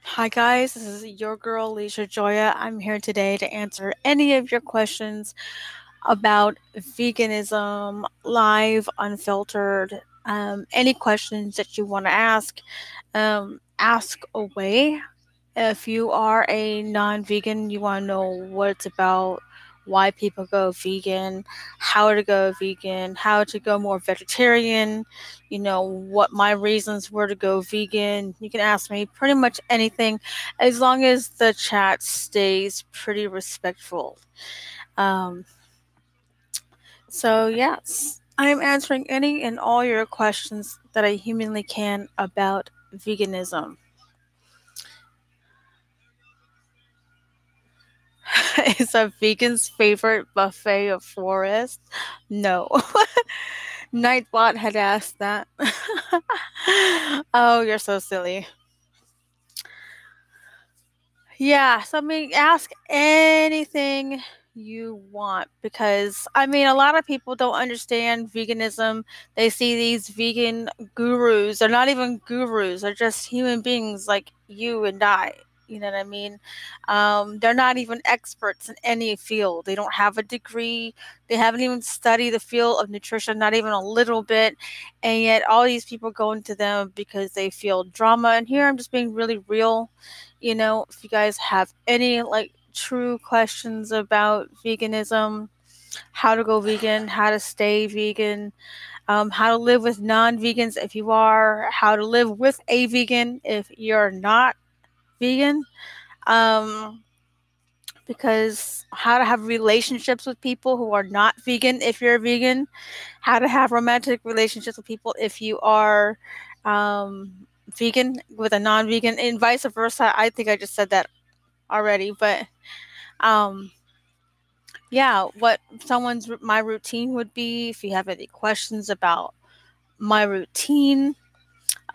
Hi guys, this is your girl LishaJoya. I'm here today to answer any of your questions about veganism, live, unfiltered. Any questions that you want to ask away. If you are a non-vegan, you want to know what it's about, why people go vegan, how to go vegan, how to go more vegetarian, what my reasons were to go vegan. You can ask me pretty much anything as long as the chat stays pretty respectful. Um, so, yes, I'm answering any and all your questions that I humanly can about veganism. Is a vegan's favorite buffet a forest? No. Nightbot had asked that. Oh, you're so silly. Yeah, so ask anything you want because a lot of people don't understand veganism. They see these vegan gurus. They're not even gurus. They're just human beings like you and I. You know what I mean? They're not even experts in any field. They don't have a degree. They haven't even studied the field of nutrition, not even a little bit. And yet all these people go into them because they feel drama. And here I'm just being really real. If you guys have any true questions about veganism, how to go vegan, how to stay vegan, how to live with non-vegans if you are, how to live with a vegan if you're not vegan, because how to have relationships with people who are not vegan if you're a vegan, how to have romantic relationships with people if you are vegan with a non-vegan, and vice versa. I think I just said that already, but yeah, what my routine would be. If you have any questions about my routine,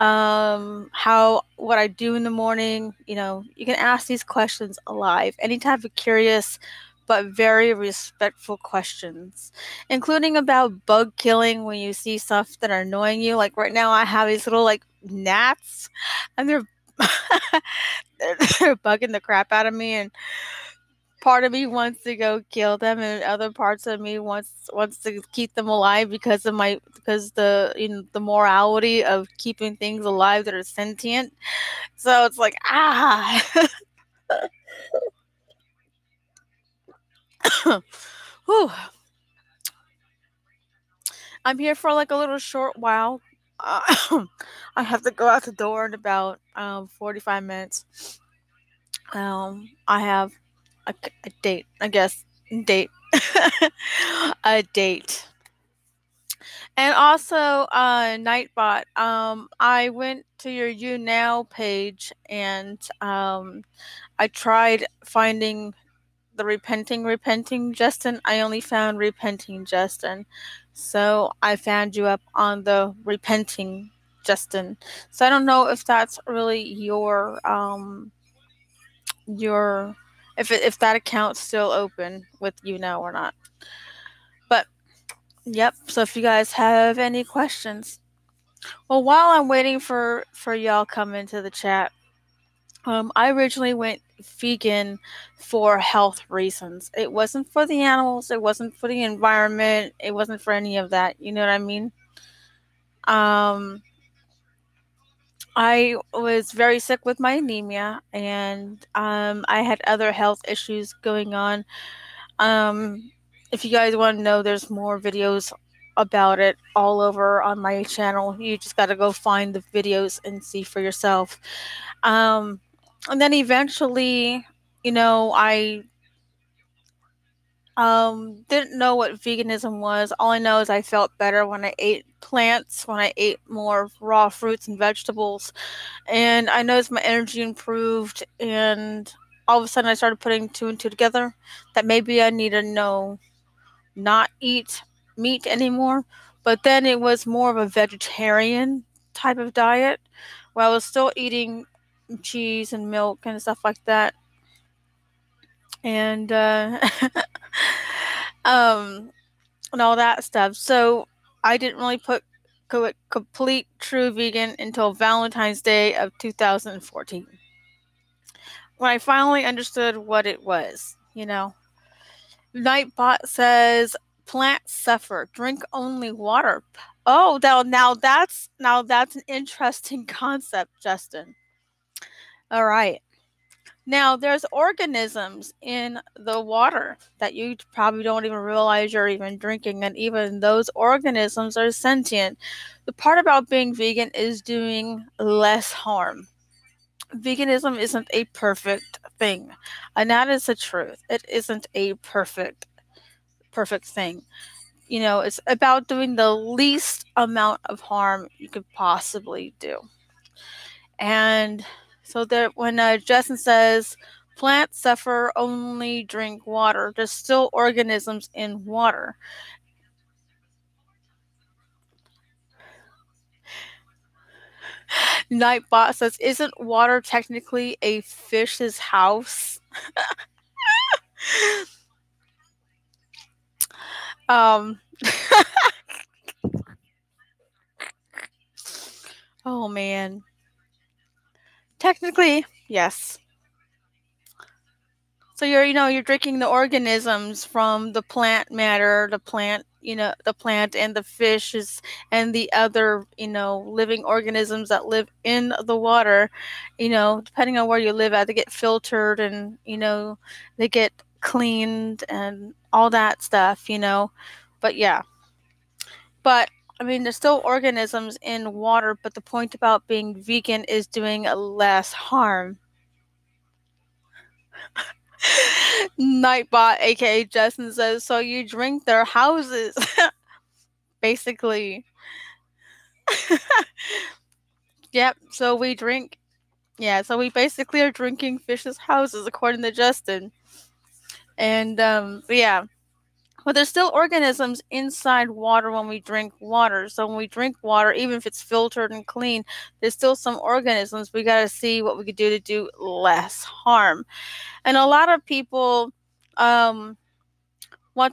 what I do in the morning, you can ask these questions alive. Any type of curious but very respectful questions, including about bug killing when you see stuff that are annoying you. Like right now I have these little gnats and they're they're bugging the crap out of me, and part of me wants to go kill them, and other parts of me wants to keep them alive because the morality of keeping things alive that are sentient. So it's like Whew. I'm here for a little short while. I have to go out the door in about 45 minutes. I have a date, I guess. Date. A date. And also, Nightbot, I went to your You Now page and I tried finding the repenting Justin. I only found repenting Justin. So I found you up on the repenting Justin. So I don't know if that's really your if that account's still open with You Now or not. But yep, so if you guys have any questions. Well, while I'm waiting for y'all come into the chat, I originally went vegan for health reasons. It wasn't for the animals. It wasn't for the environment. It wasn't for any of that. You know what I mean? I was very sick with my anemia, and I had other health issues going on. If you guys want to know, there's more videos about it all over on my channel. You just got to go find the videos and see for yourself. And then eventually, I didn't know what veganism was. All I know is I felt better when I ate plants, when I ate more raw fruits and vegetables, and I noticed my energy improved, and all of a sudden I started putting two and two together that maybe I need to not eat meat anymore. But then it was more of a vegetarian type of diet where I was still eating cheese and milk and stuff like that. And and all that stuff. So I didn't really put complete true vegan until Valentine's Day of 2014. When I finally understood what it was, Nightbot says plants suffer. Drink only water. Oh, now that's an interesting concept, Justin. All right. Now, there's organisms in the water that you probably don't even realize you're even drinking, and even those organisms are sentient. The part about being vegan is doing less harm. Veganism isn't a perfect thing, and that is the truth. It isn't a perfect thing. It's about doing the least amount of harm you could possibly do. And so there, when Justin says plants suffer, only drink water, there's still organisms in water. Nightbot says, isn't water technically a fish's house? Oh man. Technically, yes. So you're drinking the organisms from the plant matter, the plant and the fishes and the other, living organisms that live in the water, depending on where you live at, they get filtered and, they get cleaned and all that stuff, But yeah. But I mean, there's still organisms in water, but the point about being vegan is doing less harm. Nightbot, aka Justin, says, so you drink their houses. Basically. Yep, so we drink. Yeah, so we basically are drinking fish's houses, according to Justin. And, yeah. But there's still organisms inside water when we drink water. So when we drink water, even if it's filtered and clean, there's still some organisms. We got to see what we could do to do less harm. And a lot of people want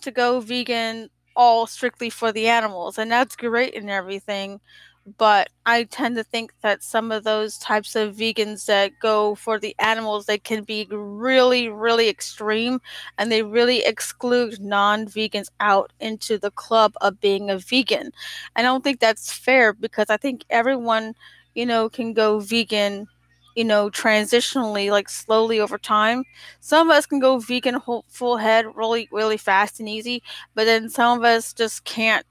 to go vegan all strictly for the animals, and that's great and everything. But I tend to think that some of those types of vegans that go for the animals, they can be really, really extreme, and they really exclude non-vegans out into the club of being a vegan. I don't think that's fair, because I think everyone, can go vegan, transitionally, like slowly over time. Some of us can go vegan full head really, really fast and easy, but then some of us just can't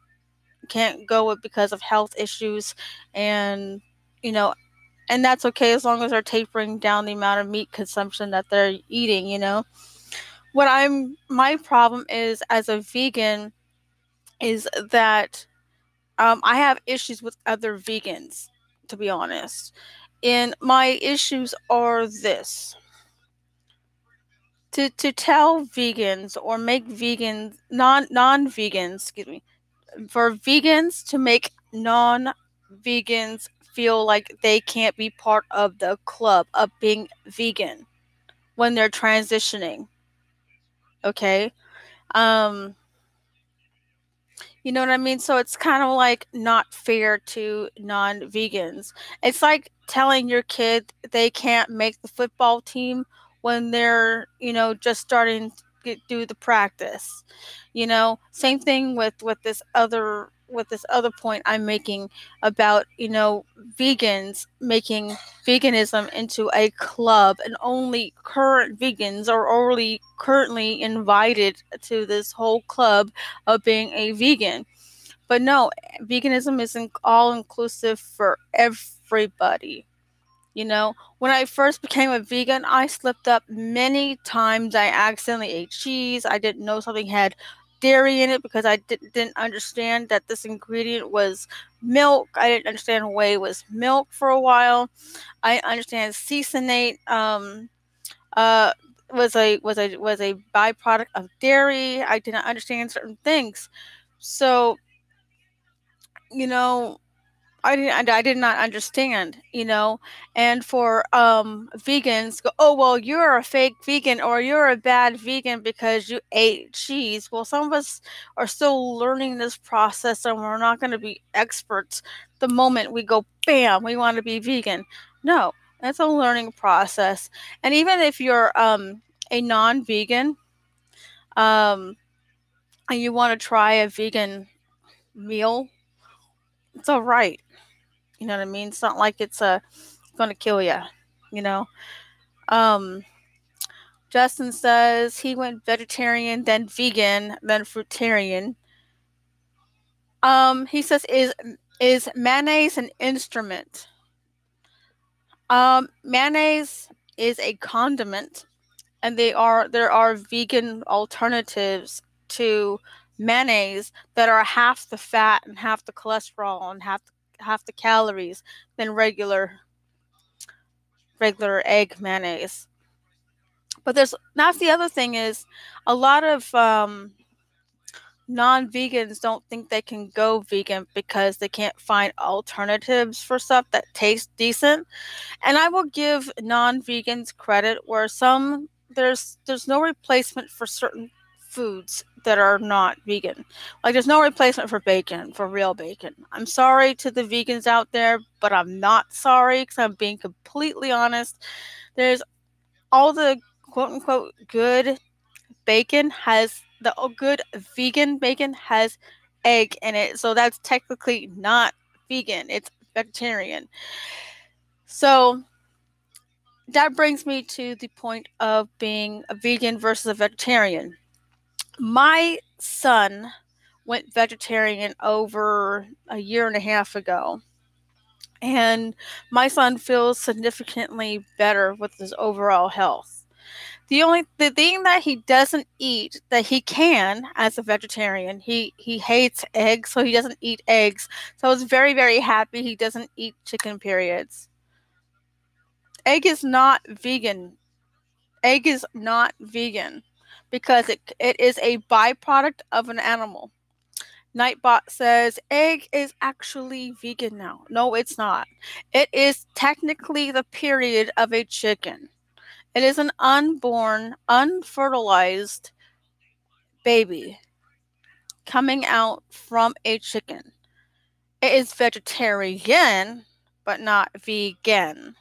go it because of health issues, and and that's okay as long as they're tapering down the amount of meat consumption that they're eating. My problem is, as a vegan, is that I have issues with other vegans, to be honest. And my issues are this: to tell vegans, or make vegans non-vegans, excuse me, for vegans to make non-vegans feel like they can't be part of the club of being vegan when they're transitioning. Okay? You know what I mean? So it's kind of like not fair to non-vegans. It's like telling your kid they can't make the football team when they're, just starting to do the practice. Same thing with this other point I'm making about, vegans making veganism into a club, and only current vegans are only currently invited to this whole club of being a vegan. But no, veganism isn't all inclusive for everybody. When I first became a vegan, I slipped up many times. I accidentally ate cheese. I didn't know something had dairy in it because I didn't understand that this ingredient was milk. I didn't understand whey was milk for a while. I understand cesinate was a byproduct of dairy. I didn't understand certain things. So, I did not understand, and for vegans go, oh well, you're a fake vegan or you're a bad vegan because you ate cheese. Well, some of us are still learning this process, and we're not going to be experts the moment we go bam, we want to be vegan. No, it's a learning process. And even if you're a non-vegan, and you want to try a vegan meal, it's all right. You know what I mean? It's not like it's going to kill you, you know. Um, Justin says he went vegetarian, then vegan, then fruitarian. He says, is mayonnaise an instrument? Mayonnaise is a condiment, and there are vegan alternatives to mayonnaise that are half the fat and half the cholesterol and half the calories than regular egg mayonnaise. But that's the other thing is a lot of non-vegans don't think they can go vegan because they can't find alternatives for stuff that tastes decent. And I will give non-vegans credit where there's no replacement for certain foods that are not vegan. Like there's no replacement for bacon, for real bacon. I'm sorry to the vegans out there, but I'm not sorry because I'm being completely honest. There's all the quote unquote good bacon has the good vegan bacon has egg in it, so that's technically not vegan, it's vegetarian. So that brings me to the point of being a vegan versus a vegetarian. My son went vegetarian over a year and a half ago, and my son feels significantly better with his overall health. The thing that he doesn't eat that he can as a vegetarian, he hates eggs, so he doesn't eat eggs. So I was very, very happy he doesn't eat chicken periods. Egg is not vegan. Egg is not vegan because it is a byproduct of an animal. Nightbot says egg is actually vegan now. No, it's not. It is technically the period of a chicken. It is an unborn, unfertilized baby coming out from a chicken. It is vegetarian, but not vegan.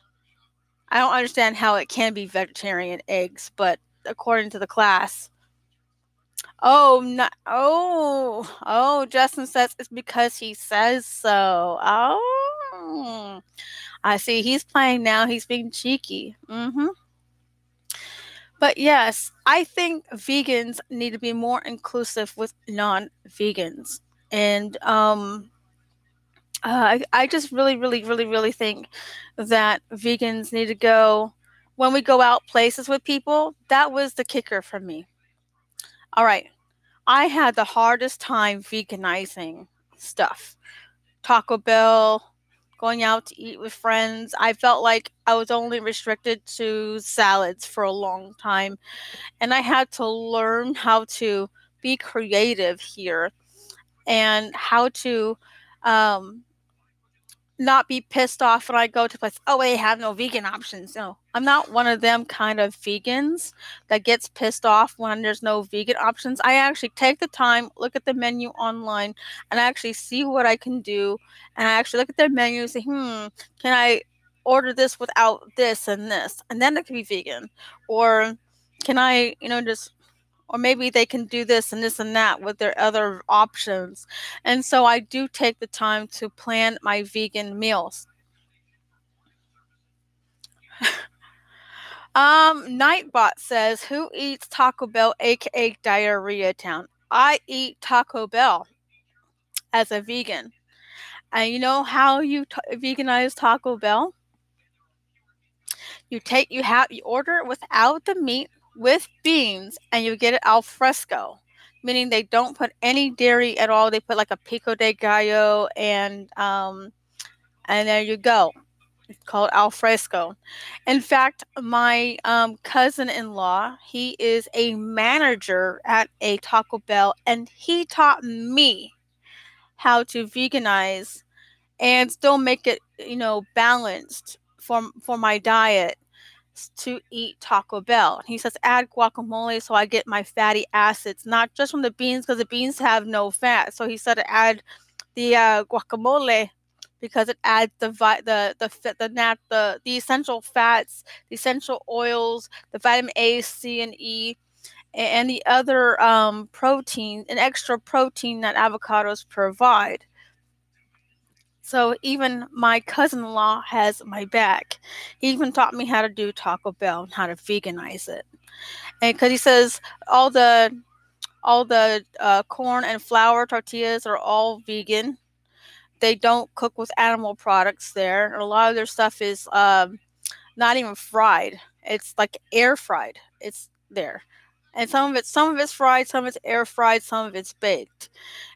I don't understand how it can be vegetarian eggs, but according to the class. Justin says it's because he says so. Oh, I see. He's playing now. He's being cheeky. But yes, I think vegans need to be more inclusive with non-vegans. And I just really, really, really, really think that vegans need to go, when we go out places with people, that was the kicker for me. All right. I had the hardest time veganizing stuff. Taco Bell, going out to eat with friends. I felt like I was only restricted to salads for a long time. And I had to learn how to be creative here and how to not be pissed off when I go to a place, oh, they have no vegan options. No, I'm not one of them kind of vegans that gets pissed off when there's no vegan options. I actually take the time, look at the menu online, and I actually see what I can do. And I actually look at their menu and say, can I order this without this? And then it can be vegan. Or can I, or maybe they can do this and that with their other options. And so I do take the time to plan my vegan meals. Nightbot says, who eats Taco Bell, aka Diarrhea Town? I eat Taco Bell as a vegan. And you know how you veganize Taco Bell? You order it without the meat, with beans, and you get it al fresco, meaning they don't put any dairy at all. They put like a pico de gallo, and there you go. It's called al fresco. In fact, my cousin-in-law, he is a manager at a Taco Bell, and he taught me how to veganize and still make it, balanced for my diet to eat Taco Bell. He says add guacamole so I get my fatty acids, not just from the beans because the beans have no fat. So he said add the guacamole because it adds the essential fats, the essential oils, the vitamin A, C, and E, and the other protein, an extra protein that avocados provide. So even my cousin-in-law has my back. He even taught me how to do Taco Bell and how to veganize it. And because he says all the corn and flour tortillas are all vegan. They don't cook with animal products there. And a lot of their stuff is not even fried. It's like air fried. It's there. And some of it's fried, some of it's air fried, some of it's baked.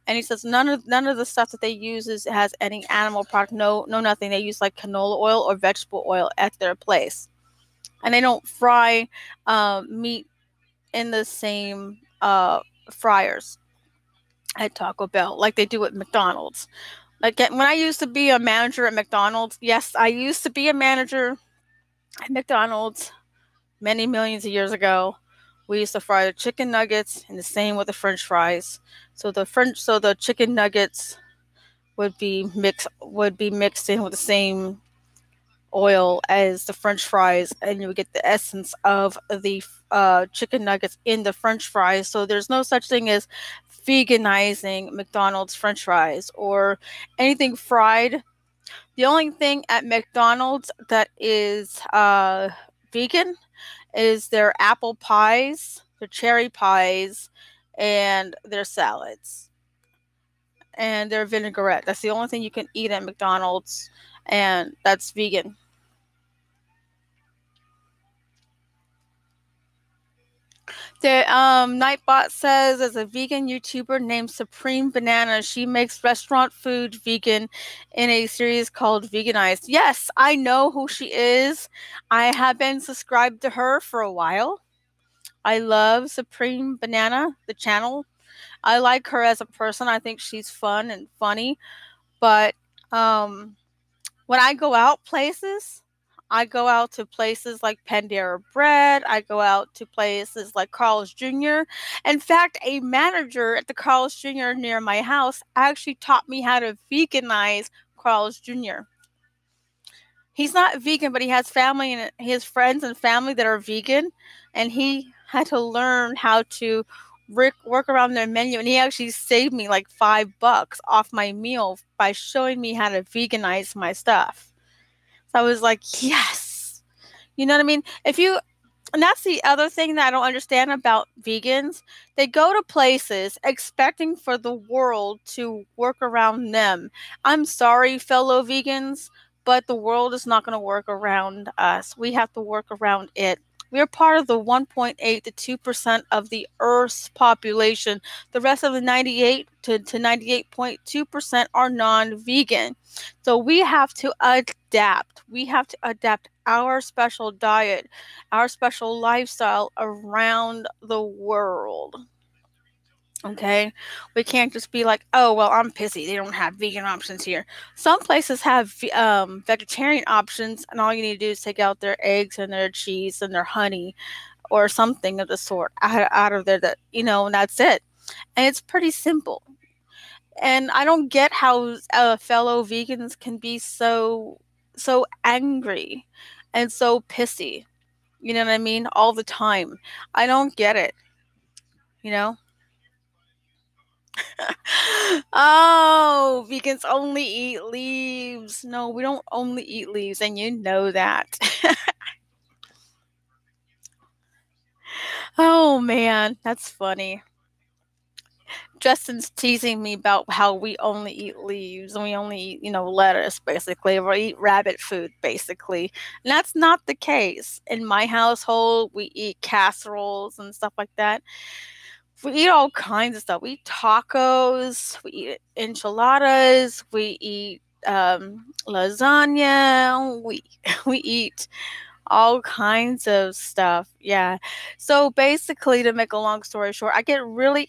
And he says none of the stuff that they use has any animal product. No, nothing. They use like canola oil or vegetable oil at their place, and they don't fry meat in the same fryers at Taco Bell like they do at McDonald's. Like when I used to be a manager at McDonald's, yes, I used to be a manager at McDonald's many millions of years ago. We used to fry the chicken nuggets, and the same with the French fries. So the chicken nuggets would be mixed in with the same oil as the French fries, and you would get the essence of the chicken nuggets in the French fries. So there's no such thing as veganizing McDonald's French fries or anything fried. The only thing at McDonald's that is vegan is their apple pies, their cherry pies, and their salads, and their vinaigrette. That's the only thing you can eat at McDonald's, and that's vegan. The Nightbot says, there's a vegan YouTuber named Supreme Banana. She makes restaurant food vegan in a series called Veganized. Yes, I know who she is. I have been subscribed to her for a while. I love Supreme Banana, the channel. I like her as a person. I think she's fun and funny. But when I go out places, I go out to places like Pandera Bread. I go out to places like Carl's Jr. In fact, a manager at the Carl's Jr. near my house actually taught me how to veganize Carl's Jr. He's not vegan, but he has family and his friends and family that are vegan, and he had to learn how to work around their menu, and he actually saved me like $5 off my meal by showing me how to veganize my stuff. So I was like, yes. You know what I mean? And that's the other thing that I don't understand about vegans. They go to places expecting for the world to work around them. I'm sorry, fellow vegans, but the world is not going to work around us. We have to work around it. We are part of the 1.8 to 2% of the Earth's population. The rest of the 98 to 98.2% are non-vegan. So we have to adapt. We have to adapt our special diet, our special lifestyle around the world. Okay, we can't just be like, oh, well, I'm pissy. They don't have vegan options here. Some places have vegetarian options, and all you need to do is take out their eggs and their cheese and their honey or something of the sort out of there, and that's it. And it's pretty simple. And I don't get how fellow vegans can be so angry and so pissy. You know what I mean? All the time. I don't get it. You know? Oh, vegans only eat leaves. No, we don't only eat leaves, and you know that. Oh man, that's funny. Justin's teasing me about how we only eat leaves and we only eat, lettuce, basically, or eat rabbit food, basically. And that's not the case. In my household, we eat casseroles and stuff like that. We eat all kinds of stuff. We eat tacos, we eat enchiladas, we eat lasagna, we eat all kinds of stuff. Yeah. So basically, to make a long story short, I get really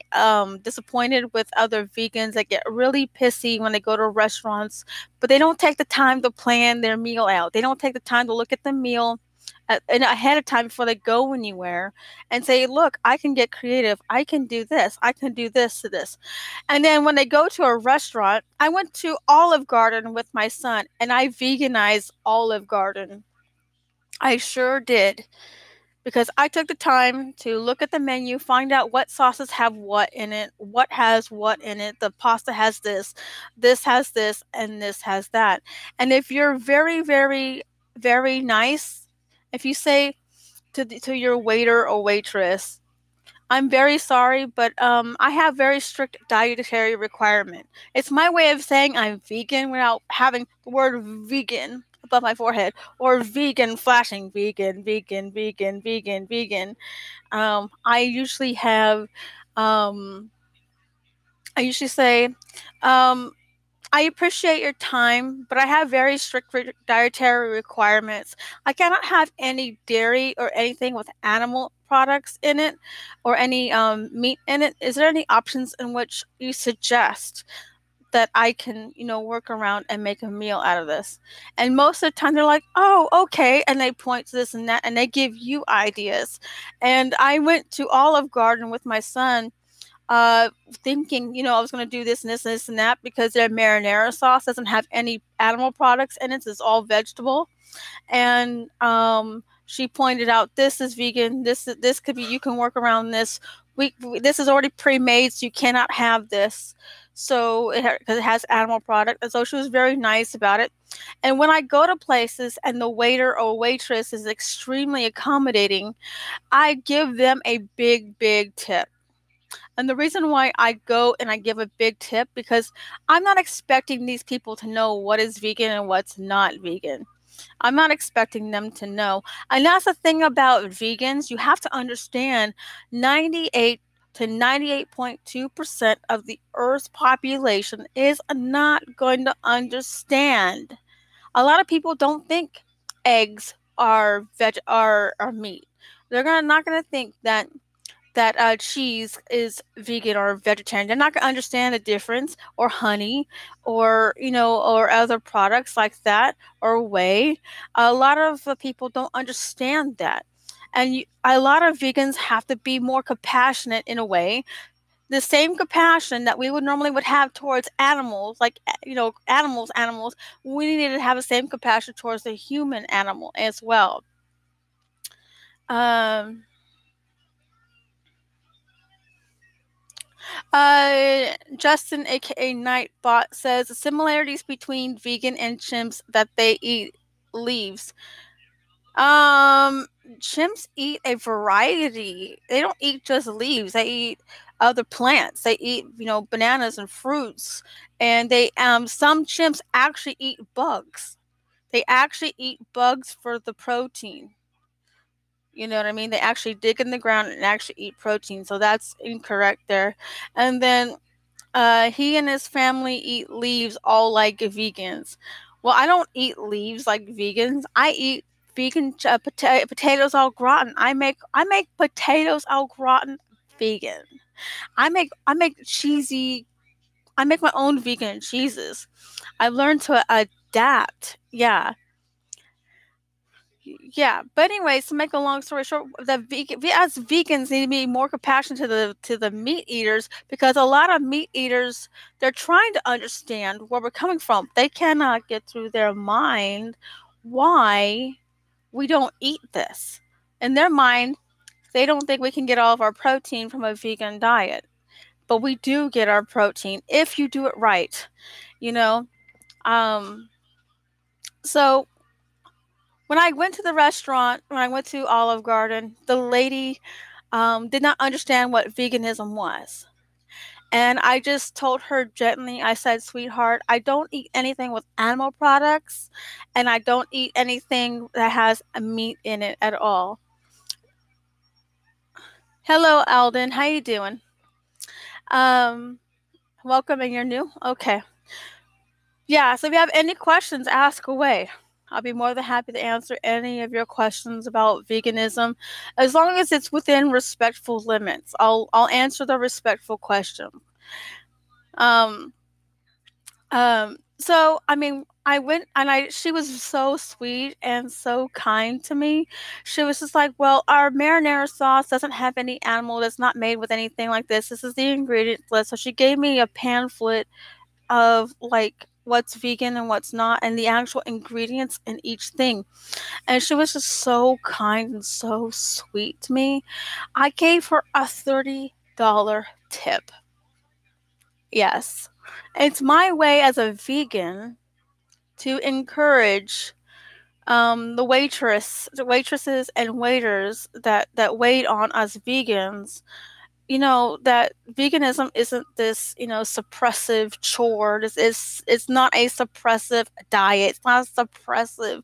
disappointed with other vegans. I get really pissy when they go to restaurants, but they don't take the time to plan their meal out. They don't take the time to look at the meal and ahead of time before they go anywhere and say, look, I can get creative. I can do this. I can do this to this. And then when they go to a restaurant, I went to Olive Garden with my son and I veganized Olive Garden. I sure did. Because I took the time to look at the menu, find out what sauces have what in it, what has what in it. The pasta has this has this, and this has that. And if you're very, very, very nice, if you say to your waiter or waitress, I'm very sorry, but I have very strict dietary requirement. It's my way of saying I'm vegan without having the word vegan above my forehead or vegan flashing vegan, vegan, vegan, vegan, vegan. I usually have, I usually say, I appreciate your time, but I have very strict dietary requirements. I cannot have any dairy or anything with animal products in it or any meat in it. Is there any options in which you suggest that I can, work around and make a meal out of this? And most of the time they're like, oh, okay. And they point to this and that and they give you ideas. And I went to Olive Garden with my son thinking, I was going to do this and this and this and that because their marinara sauce doesn't have any animal products in it. It's all vegetable. And she pointed out, this is vegan. This could be, you can work around this. This is already pre-made, so you cannot have this. So because it has animal product. And so she was very nice about it. And when I go to places and the waiter or waitress is extremely accommodating, I give them a big, big tip. And the reason why I go and I give a big tip, because I'm not expecting these people to know what is vegan and what's not vegan. I'm not expecting them to know. And that's the thing about vegans. You have to understand 98 to 98.2% of the Earth's population is not going to understand. A lot of people don't think eggs are meat. They're not going to think that cheese is vegan or vegetarian. They're not going to understand the difference, or honey, or or other products like that, or whey. A lot of people don't understand that, and a lot of vegans have to be more compassionate in a way. The same compassion that we would have towards animals, like animals, we need to have the same compassion towards the human animal as well. Justin, aka Nightbot, says the similarities between vegan and chimps that they eat leaves. Chimps eat a variety. They don't eat just leaves. They eat other plants. They eat, bananas and fruits. And they some chimps actually eat bugs. They actually eat bugs for the protein. You know what I mean? They actually dig in the ground and actually eat protein. So that's incorrect there. And then he and his family eat leaves all like vegans. Well, I don't eat leaves like vegans. I eat vegan potatoes au gratin. I make potatoes au gratin vegan. I make cheesy. I make my own vegan cheeses. I learned to adapt. Yeah. Yeah, but anyways, to make a long story short, we as vegans need to be more compassionate to the meat eaters, because a lot of meat eaters, they're trying to understand where we're coming from. They cannot get through their mind why we don't eat this. In their mind, they don't think we can get all of our protein from a vegan diet, but we do get our protein if you do it right. So when I went to the restaurant, when I went to Olive Garden, the lady did not understand what veganism was. And I just told her gently, I said, sweetheart, I don't eat anything with animal products, and I don't eat anything that has a meat in it at all. Hello, Alden. How you doing? Welcome, and you're new? Okay. Yeah, so if you have any questions, ask away. I'll be more than happy to answer any of your questions about veganism, as long as it's within respectful limits. I'll answer the respectful question. So I mean, I went and she was so sweet and so kind to me. She was just like, well, our marinara sauce doesn't have any animal, that's not made with anything like this. This is the ingredient list. So she gave me a pamphlet of like what's vegan and what's not, and the actual ingredients in each thing. And she was just so kind and so sweet to me. I gave her a $30 tip. Yes. It's my way as a vegan to encourage the waitresses and waiters that wait on us vegans, that veganism isn't this, suppressive chore. It's not a suppressive diet. It's not a suppressive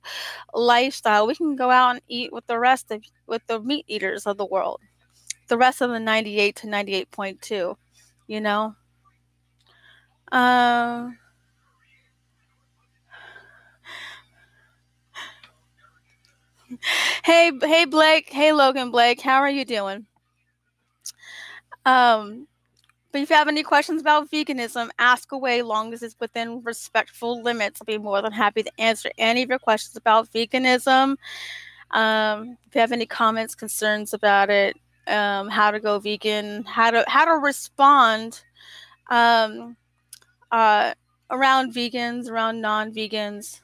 lifestyle. We can go out and eat with with the meat eaters of the world, the rest of the 98 to 98.2, you know. Hey Blake, hey Logan Blake, how are you doing? But if you have any questions about veganism, ask away, long as it's within respectful limits. I'll be more than happy to answer any of your questions about veganism. If you have any comments, concerns about it, how to go vegan, how to respond around vegans, around non-vegans.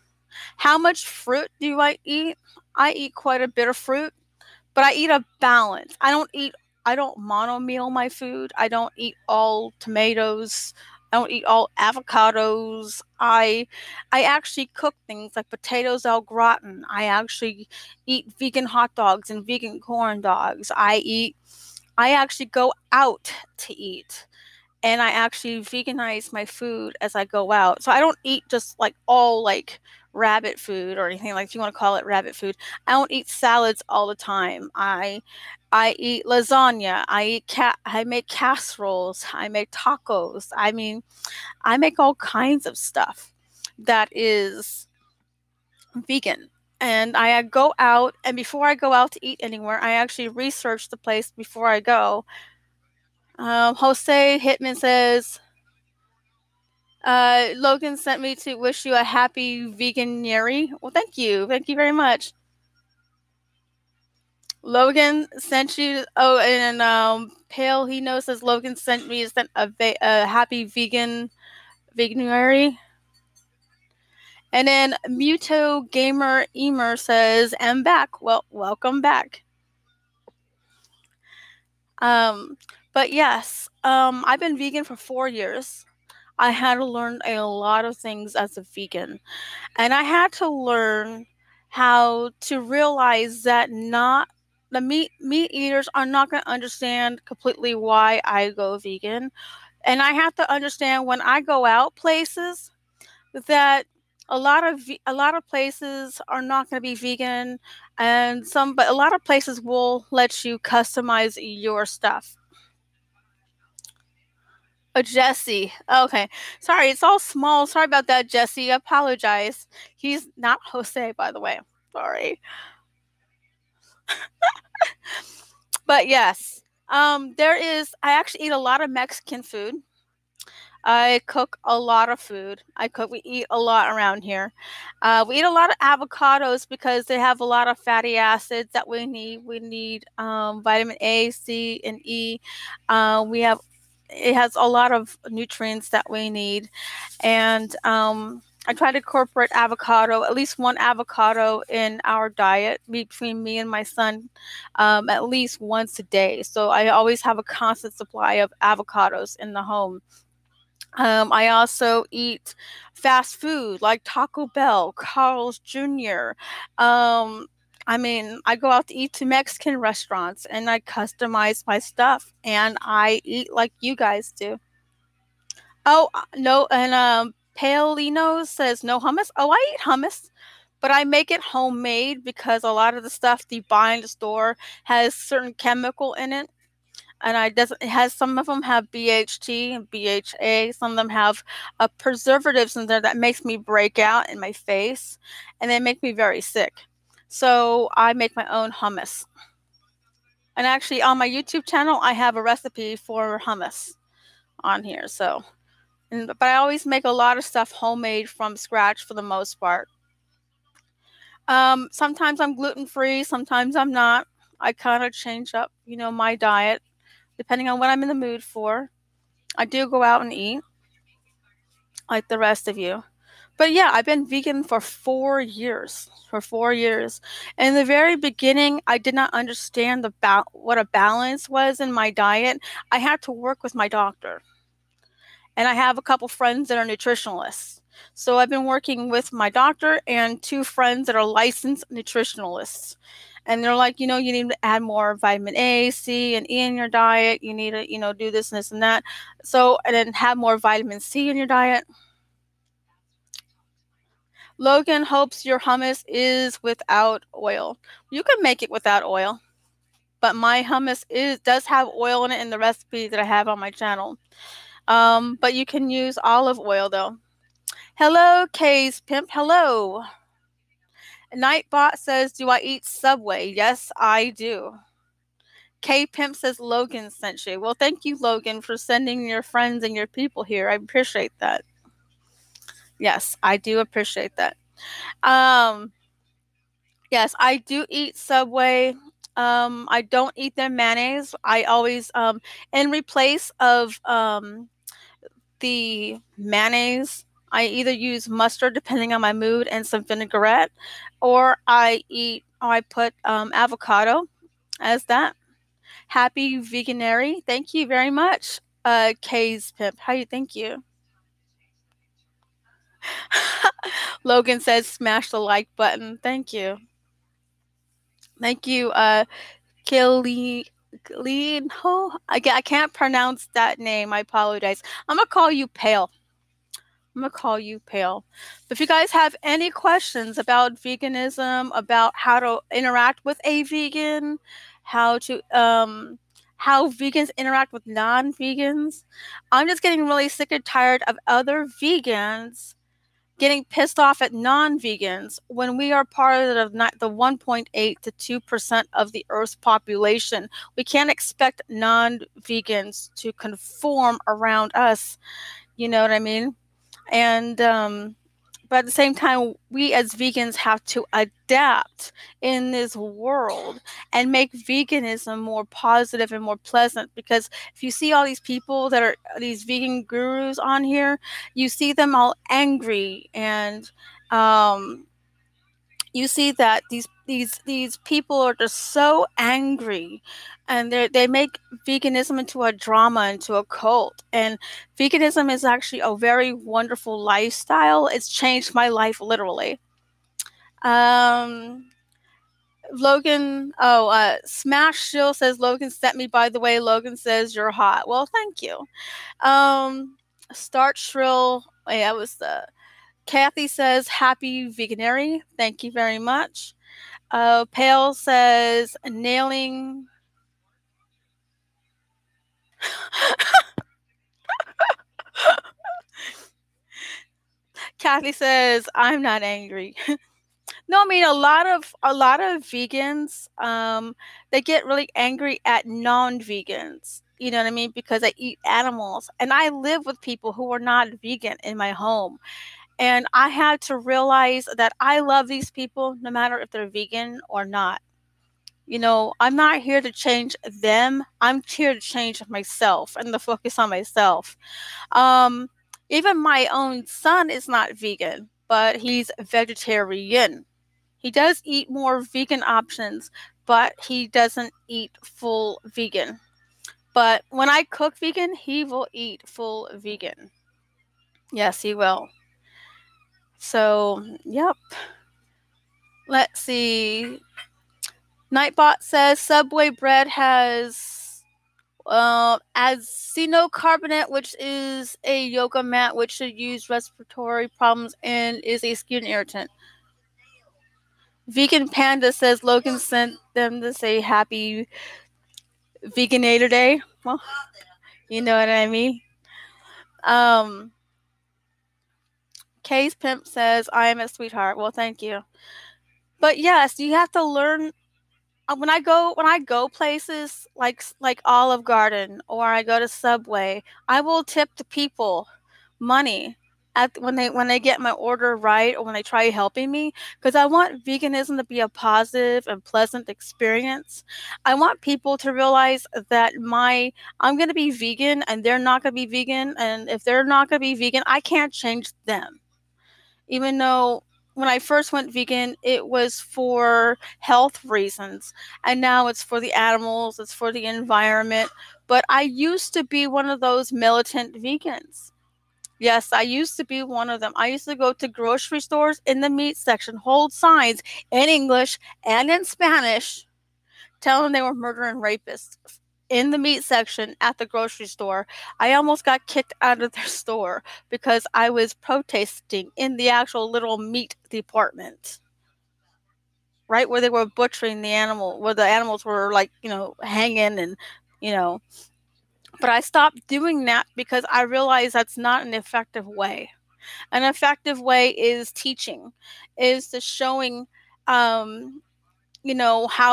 How much fruit do I eat? I eat quite a bit of fruit, but I eat a balance. I don't mono-meal my food. I don't eat all tomatoes. I don't eat all avocados. I actually cook things like potatoes au gratin. I actually eat vegan hot dogs and vegan corn dogs. I actually go out to eat, and I actually veganize my food as I go out. So I don't eat just like all like rabbit food or anything, like if you want to call it rabbit food. I don't eat salads all the time. I eat lasagna. I make casseroles. I make tacos. I mean, I make all kinds of stuff that is vegan. And I go out, and before I go out to eat anywhere, I actually research the place before I go. Jose Hitman says, Logan sent me to wish you a happy veganuary. Well, thank you. Thank you very much. Logan sent you. Oh, and Pale He Knows says Logan sent me a happy veganuary. And then Muto Gamer Emer says, I'm back. Well, welcome back. But yes, I've been vegan for 4 years. I had to learn a lot of things as a vegan. And I had to learn how to realize that the meat eaters are not going to understand completely why I go vegan. And I have to understand when I go out places that a lot of places are not going to be vegan, but a lot of places will let you customize your stuff. Oh, Jesse. Okay. Sorry, it's all small. Sorry about that, Jesse. I apologize. He's not Jose, by the way. Sorry. But yes, I actually eat a lot of Mexican food. I cook a lot of food. We eat a lot around here. We eat a lot of avocados because they have a lot of fatty acids that we need. We need vitamin A, C, and E. It has a lot of nutrients that we need. And I try to incorporate at least one avocado in our diet between me and my son, at least once a day. So I always have a constant supply of avocados in the home. I also eat fast food like Taco Bell, Carl's Jr. I go out to eat to Mexican restaurants, and I customize my stuff, and I eat like you guys do. Oh, no, and Palino says no hummus. Oh, I eat hummus, but I make it homemade because a lot of the stuff you buy in the store has certain chemical in it. and it has, some of them have BHT and BHA. Some of them have preservatives in there that makes me break out in my face, and they make me very sick. So I make my own hummus. And actually, on my YouTube channel, I have a recipe for hummus on here. So, but I always make a lot of stuff homemade from scratch for the most part. Sometimes I'm gluten-free, sometimes I'm not. I kind of change up, my diet depending on what I'm in the mood for. I do go out and eat like the rest of you. But yeah, I've been vegan for 4 years. For 4 years. In the very beginning, I did not understand what a balance was in my diet. I had to work with my doctor. And I have a couple friends that are nutritionalists. So I've been working with my doctor and 2 friends that are licensed nutritionalists. And they're like, you need to add more vitamin A, C, and E in your diet. You need to, do this and this and that. So, and then have more vitamin C in your diet. Logan hopes your hummus is without oil. You can make it without oil. But my hummus does have oil in it in the recipe that I have on my channel. But you can use olive oil though. Hello, Kay's Pimp. Hello. Nightbot says, do I eat Subway? Yes, I do. K Pimp says Logan sent you. Well, thank you, Logan, for sending your friends and your people here. I appreciate that. Yes, I do appreciate that. Yes, I do eat Subway. I don't eat their mayonnaise. I always, in replace of the mayonnaise, I either use mustard depending on my mood and some vinaigrette, or I put avocado as that. Happy Veganary. Thank you very much, Kay's Pimp. Thank you. Logan says smash the like button. Thank you. Thank you, Killeen. I can't pronounce that name. I apologize. I'm going to call you Pale. But if you guys have any questions about veganism, about how to interact with a vegan, how vegans interact with non-vegans, I'm just getting really sick and tired of other vegans getting pissed off at non-vegans when we are part of the 1.8 to 2% of the Earth's population. We can't expect non-vegans to conform around us. You know what I mean? And but at the same time, we as vegans have to adapt in this world and make veganism more positive and more pleasant. Because if you see all these people that are these vegan gurus on here, you see them all angry, and you see that these people are just so angry, and they make veganism into a drama, into a cult. And veganism is actually a very wonderful lifestyle. It's changed my life literally. Logan, Smash Shill says Logan sent me, by the way. Logan says you're hot. Well, thank you. Start Shrill. Yeah, that was the Kathy says happy Veganary. Thank you very much. Pale says nailing. Kathy says I'm not angry. No, I mean a lot of vegans, they get really angry at non-vegans. You know what I mean? Because they eat animals, and I live with people who are not vegan in my home. And I had to realize that I love these people no matter if they're vegan or not. I'm not here to change them. I'm here to change myself and to focus on myself. Even my own son is not vegan, but he's vegetarian. He does eat more vegan options, but he doesn't eat full vegan. But when I cook vegan, he will eat full vegan. Yes, he will. So, yep. Let's see. Nightbot says Subway bread has azinocarbonate, which is a yoga mat, which should use respiratory problems and is a skin irritant. Vegan Panda says Logan sent them to say happy Veganator Day. Well, you know what I mean. Kay's Pimp says, I am a sweetheart. Well, thank you. But yes, you have to learn. When I go places like Olive Garden or I go to Subway, I will tip the people money when they get my order right or when they try helping me, because I want veganism to be a positive and pleasant experience. I want people to realize that I'm going to be vegan and they're not going to be vegan, and if they're not going to be vegan, I can't change them. Even though when I first went vegan, it was for health reasons, and now it's for the animals, it's for the environment. But I used to be one of those militant vegans. Yes, I used to be one of them. I used to go to grocery stores in the meat section, hold signs in English and in Spanish, telling them they were murdering rapists in the meat section at the grocery store. I almost got kicked out of their store because I was protesting in the actual little meat department, right where they were butchering the animal, where the animals were hanging and, you know. But I stopped doing that because I realized that's not an effective way. An effective way is teaching, is the showing, how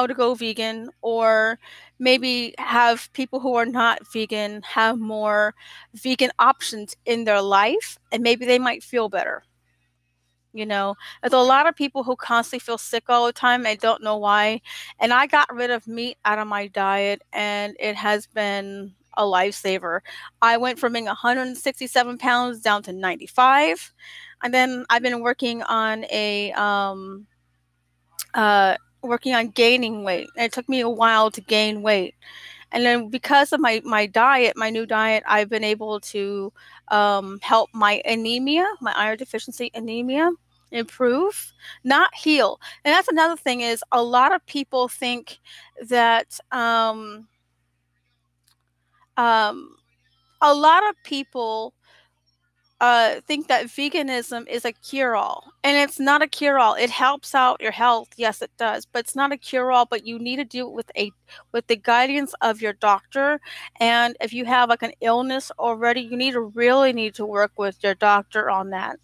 to go vegan, or maybe have people who are not vegan have more vegan options in their life, and maybe they might feel better. There's a lot of people who constantly feel sick all the time. I don't know why. And I got rid of meat out of my diet, and it has been a lifesaver. I went from being 167 pounds down to 95. And then I've been working on gaining weight. And it took me a while to gain weight. And then because of my diet, my new diet, I've been able to help my anemia, my iron deficiency anemia, improve, not heal. And that's another thing, is a lot of people think that a lot of people think that veganism is a cure-all, and it's not a cure-all. It helps out your health, yes, it does, but it's not a cure-all. But you need to do it with the guidance of your doctor, and if you have like an illness already, you really need to work with your doctor on that.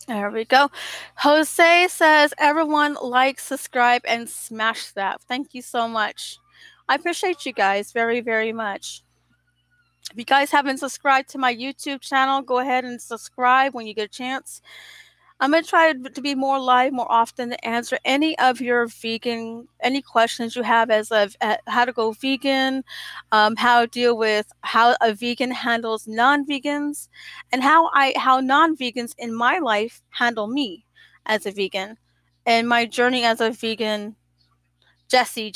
There we go. Jose says, everyone like, subscribe, and smash that. Thank you so much. I appreciate you guys very, very much. If you guys haven't subscribed to my YouTube channel, go ahead and subscribe when you get a chance. I'm going to try to be more live more often to answer any of your any questions you have as of how to go vegan, how to deal with how a vegan handles non-vegans, and how non-vegans in my life handle me as a vegan, and my journey as a vegan. Jesse.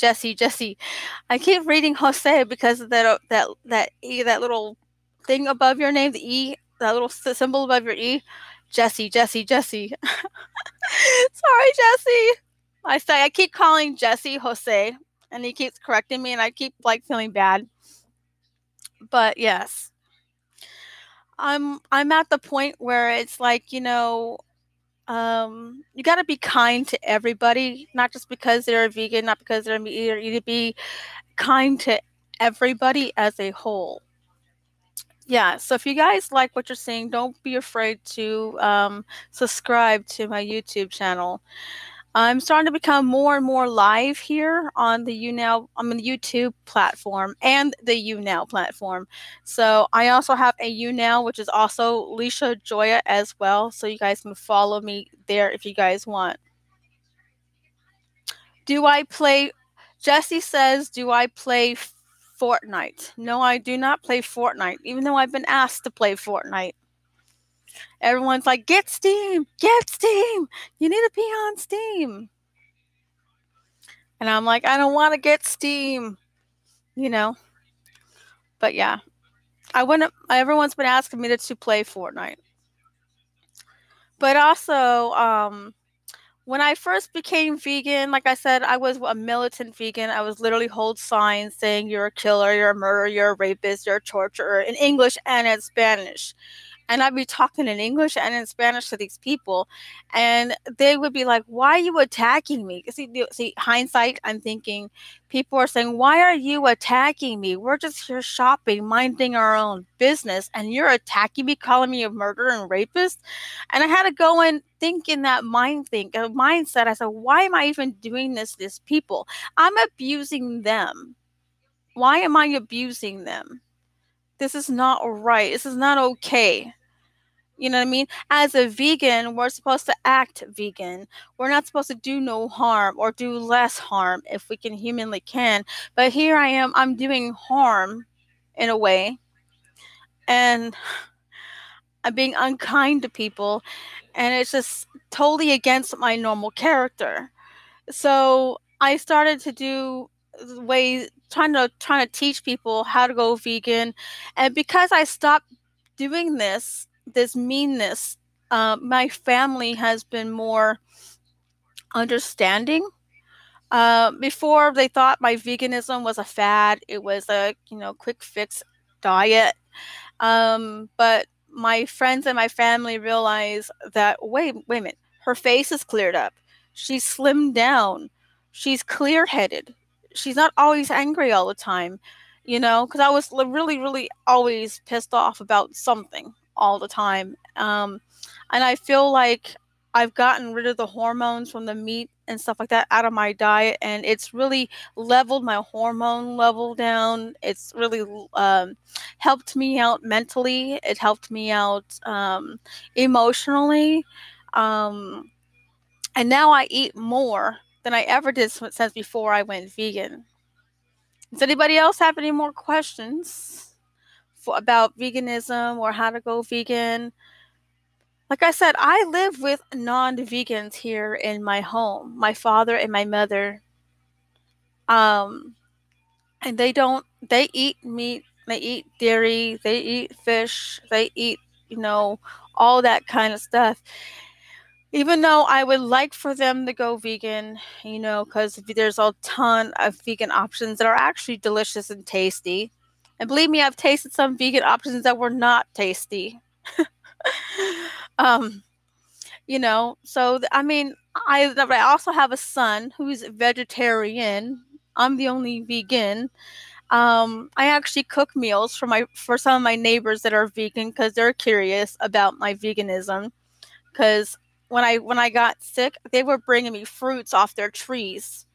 I keep reading Jose because of that little thing above your name, the E, that little symbol above your E. Jesse. Sorry, Jesse. I keep calling Jesse Jose, and he keeps correcting me, and I keep feeling bad. But yes, I'm at the point where it's you got to be kind to everybody, not just because they're a vegan, not because they're a meat eater. You need to be kind to everybody as a whole. Yeah, so if you guys like what you're seeing, don't be afraid to subscribe to my YouTube channel. I'm starting to become more and more live here on the YouTube platform and the YouNow platform. So I also have a YouNow, which is also LishaJoya as well. So you guys can follow me there if you guys want. Jesse says, do I play Fortnite? No, I do not play Fortnite, even though I've been asked to play Fortnite. Everyone's like, get Steam. You need to be on Steam. And I'm like, I don't want to get Steam, But yeah, everyone's been asking me to play Fortnite. But also, when I first became vegan, like I said, I was a militant vegan. I was literally hold signs saying you're a killer, you're a murderer, you're a rapist, you're a torturer, in English and in Spanish. and I'd be talking in English and in Spanish to these people, and they would be like, "Why are you attacking me?" See, hindsight, I'm thinking people are saying, "Why are you attacking me? We're just here shopping, minding our own business, and you're attacking me, calling me a murderer and rapist." And I had to go and think in that mindset. I said, "Why am I even doing this to these people? I'm abusing them. Why am I abusing them? This is not right. This is not okay." You know what I mean? As a vegan, we're supposed to act vegan. We're not supposed to do no harm or do less harm if we can humanly can. But here I am, I'm doing harm in a way, and I'm being unkind to people, and it's just totally against my normal character. So I started to do ways trying to teach people how to go vegan, and because I stopped doing this meanness, my family has been more understanding. Before, they thought my veganism was a fad. It was a quick fix diet. But my friends and my family realize that wait a minute, her face is cleared up. She's slimmed down. She's clear headed. She's not always angry all the time, because I was really, really always pissed off about something all the time. And I feel like I've gotten rid of the hormones from the meat and stuff like that out of my diet, and it's really leveled my hormone level down. It's really helped me out mentally. It helped me out emotionally. And now I eat more than I ever did since before I went vegan. Does anybody else have any more questions about veganism or how to go vegan? Like I said, I live with non-vegans here in my home, my father and my mother. And they eat meat, they eat dairy, they eat fish, they eat, all that kind of stuff. Even though I would like for them to go vegan, because there's a ton of vegan options that are actually delicious and tasty. And believe me, I've tasted some vegan options that were not tasty. um, so I mean, I also have a son who's vegetarian. I'm the only vegan. I actually cook meals for some of my neighbors that are vegan because they're curious about my veganism. Because when I got sick, they were bringing me fruits off their trees,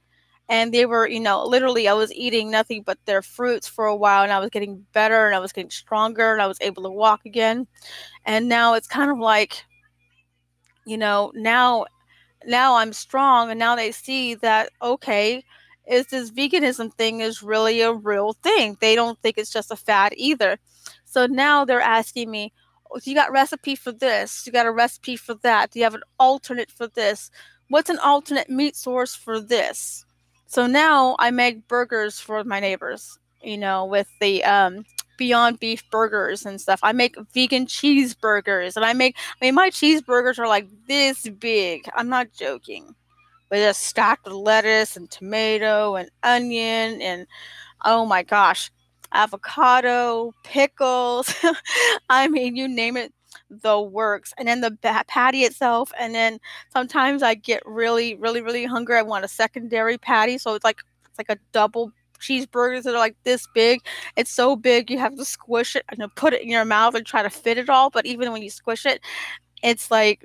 and they were, literally, I was eating nothing but their fruits for a while, and I was getting better, and I was getting stronger, and I was able to walk again. And now it's kind of like, now I'm strong, and now they see that, okay, is this veganism thing is really a real thing. They don't think it's just a fad either. So now they're asking me, oh, you got a recipe for this? You got a recipe for that? Do you have an alternate for this? What's an alternate meat source for this? So now I make burgers for my neighbors, with the Beyond Beef burgers and stuff. I make vegan cheeseburgers, and I mean, my cheeseburgers are like this big. I'm not joking. With a stack of lettuce and tomato and onion and, oh my gosh, avocado, pickles. I mean, you name it, the works. And then the patty itself. And then sometimes I get really, really, really hungry. I want a secondary patty. So it's like a double cheeseburgers that are like this big. It's so big you have to squish it and put it in your mouth and try to fit it all. But even when you squish it, it's like,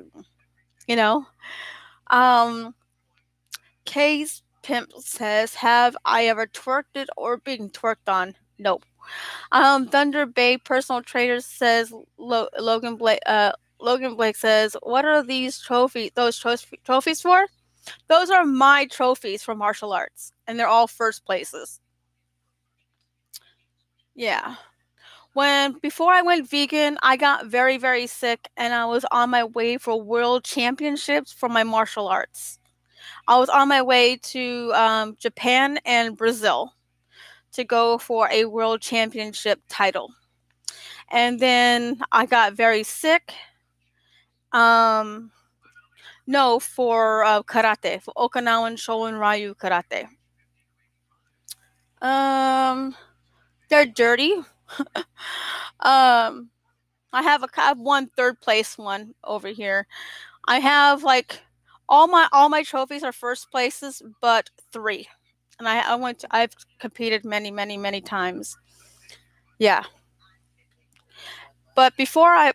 you know. Kay's Pimp says, have I ever twerked it or been twerked on? Nope. Thunder Bay Personal Trader says, Logan Blake says, what are these trophies for? Those are my trophies for martial arts, and they're all first places. Yeah. Before I went vegan, I got very, very sick, and I was on my way for world championships for my martial arts. I was on my way to Japan and Brazil to go for a world championship title. And then I got very sick. No, for karate, for Okinawan Shorin Ryu karate. They're dirty. um, I have one third place one over here. I have like all my trophies are first places, but 3. And I've competed many times. Yeah. But before I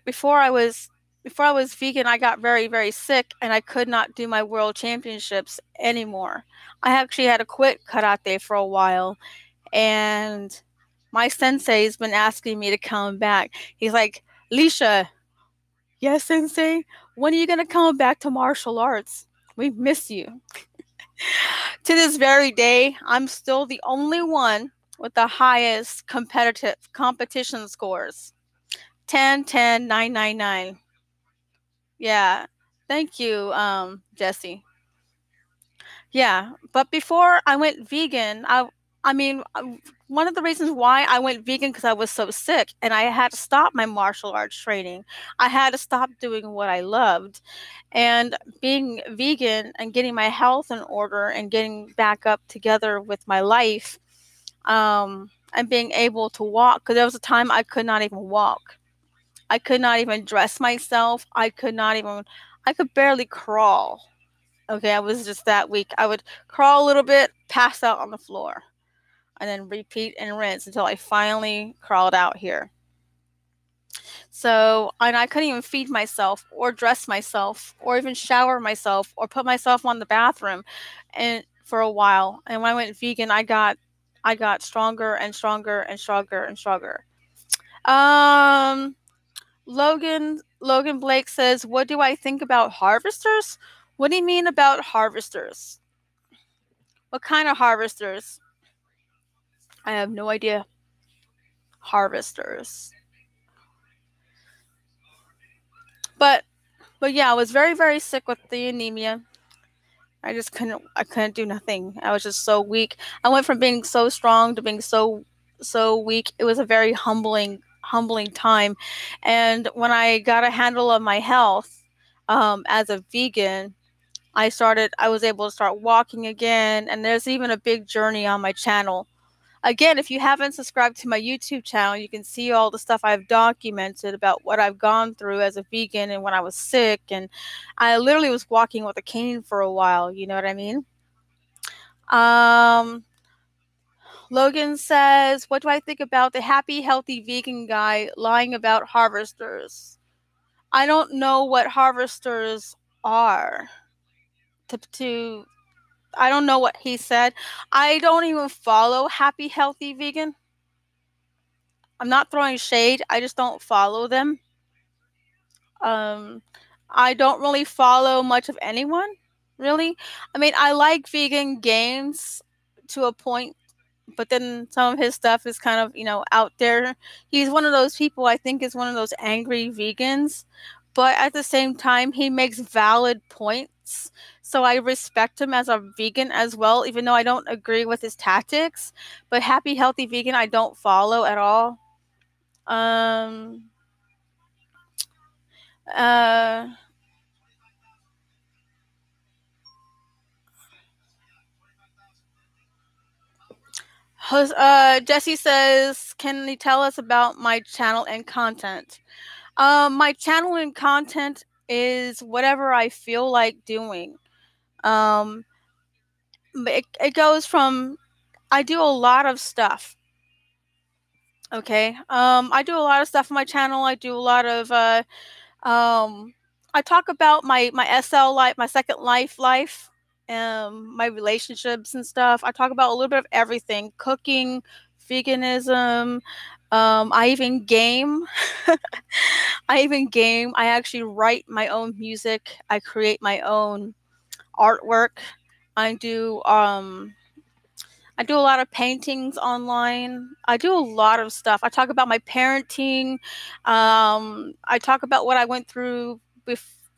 was vegan, I got very sick and I could not do my world championships anymore. I actually had to quit karate for a while, and my sensei's been asking me to come back. He's like, "Lisha, yes, sensei, when are you going to come back to martial arts? We miss you." To this very day, I'm still the only one with the highest competitive competition scores. 10, 10, 9, 9, 9. Yeah. Thank you, Jesse. Yeah, but before I went vegan, I mean, one of the reasons why I went vegan because I was so sick and I had to stop my martial arts training. I had to stop doing what I loved. And being vegan and getting my health in order and getting back up together with my life, and being able to walk, because there was a time I could not even walk. I could not even dress myself. I could barely crawl. Okay, I was just that weak. I would crawl a little bit, pass out on the floor, and then repeat and rinse until I finally crawled out here. So, and I couldn't even feed myself or dress myself or even shower myself or put myself on the bathroom and for a while. And when I went vegan, I got stronger and stronger and stronger and stronger. Logan Blake says, "What do I think about harvesters?" What do you mean about harvesters? What kind of harvesters? I have no idea. Harvesters. But yeah, I was very sick with the anemia. I couldn't do nothing. I was just so weak. I went from being so strong to being so weak. It was a very humbling time. And when I got a handle of my health, as a vegan, I was able to start walking again, and there's even a big journey on my channel. Again, if you haven't subscribed to my YouTube channel, you can see all the stuff I've documented about what I've gone through as a vegan and when I was sick. And I literally was walking with a cane for a while. You know what I mean? Logan says, "What do I think about the happy, healthy vegan guy lying about harvesters?" I don't know what harvesters are. I don't know what he said. I don't even follow Happy Healthy Vegan. I'm not throwing shade. I just don't follow them. I don't really follow much of anyone, really. I mean, I like vegan games to a point, but then some of his stuff is kind of, out there. He's one of those people, I think, is one of those angry vegans, but at the same time, he makes valid points. So I respect him as a vegan as well, even though I don't agree with his tactics. But Happy Healthy Vegan, I don't follow at all. Jesse says, "Can you tell us about my channel and content?" My channel and content is whatever I feel like doing. It goes from, I do a lot of stuff. Okay. I do a lot of stuff on my channel. I do a lot of, I talk about my SL life, my second life, my relationships and stuff. I talk about a little bit of everything: cooking, veganism. I even game. I actually write my own music. I create my own artwork. I do a lot of paintings online. I do a lot of stuff. I talk about my parenting. I talk about what I went through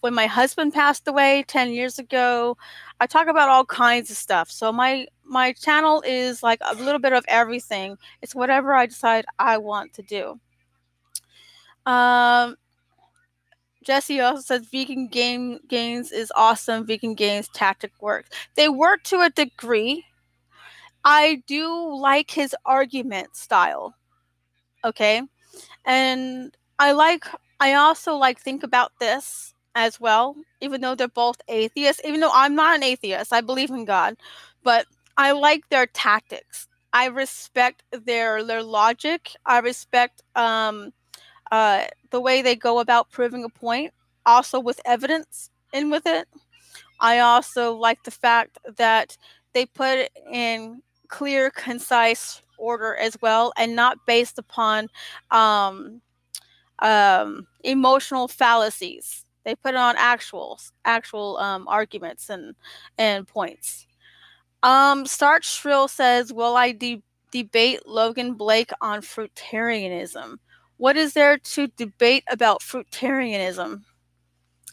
when my husband passed away 10 years ago. I talk about all kinds of stuff. So my channel is like a little bit of everything. It's whatever I decide I want to do. Jesse also says vegan games is awesome. Vegan games tactic works. They work to a degree. I do like his argument style. Okay. And I like I also think about this as well, even though they're both atheists, even though I'm not an atheist, I believe in God, but I like their tactics. I respect their logic. I respect the way they go about proving a point, also with evidence in with it. I also like the fact that they put it in clear, concise order as well, and not based upon emotional fallacies. They put it on actual arguments and points. Start Shrill says, "Will I debate Logan Blake on fruitarianism? What is there to debate about fruitarianism?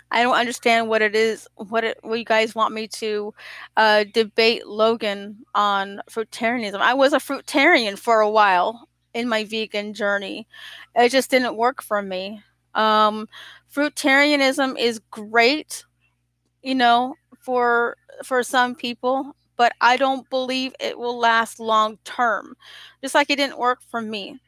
I don't understand what it is. What you guys want me to debate Logan on fruitarianism? I was a fruitarian for a while in my vegan journey. It just didn't work for me. Fruitarianism is great, you know, for some people, but I don't believe it will last long term. Just like it didn't work for me.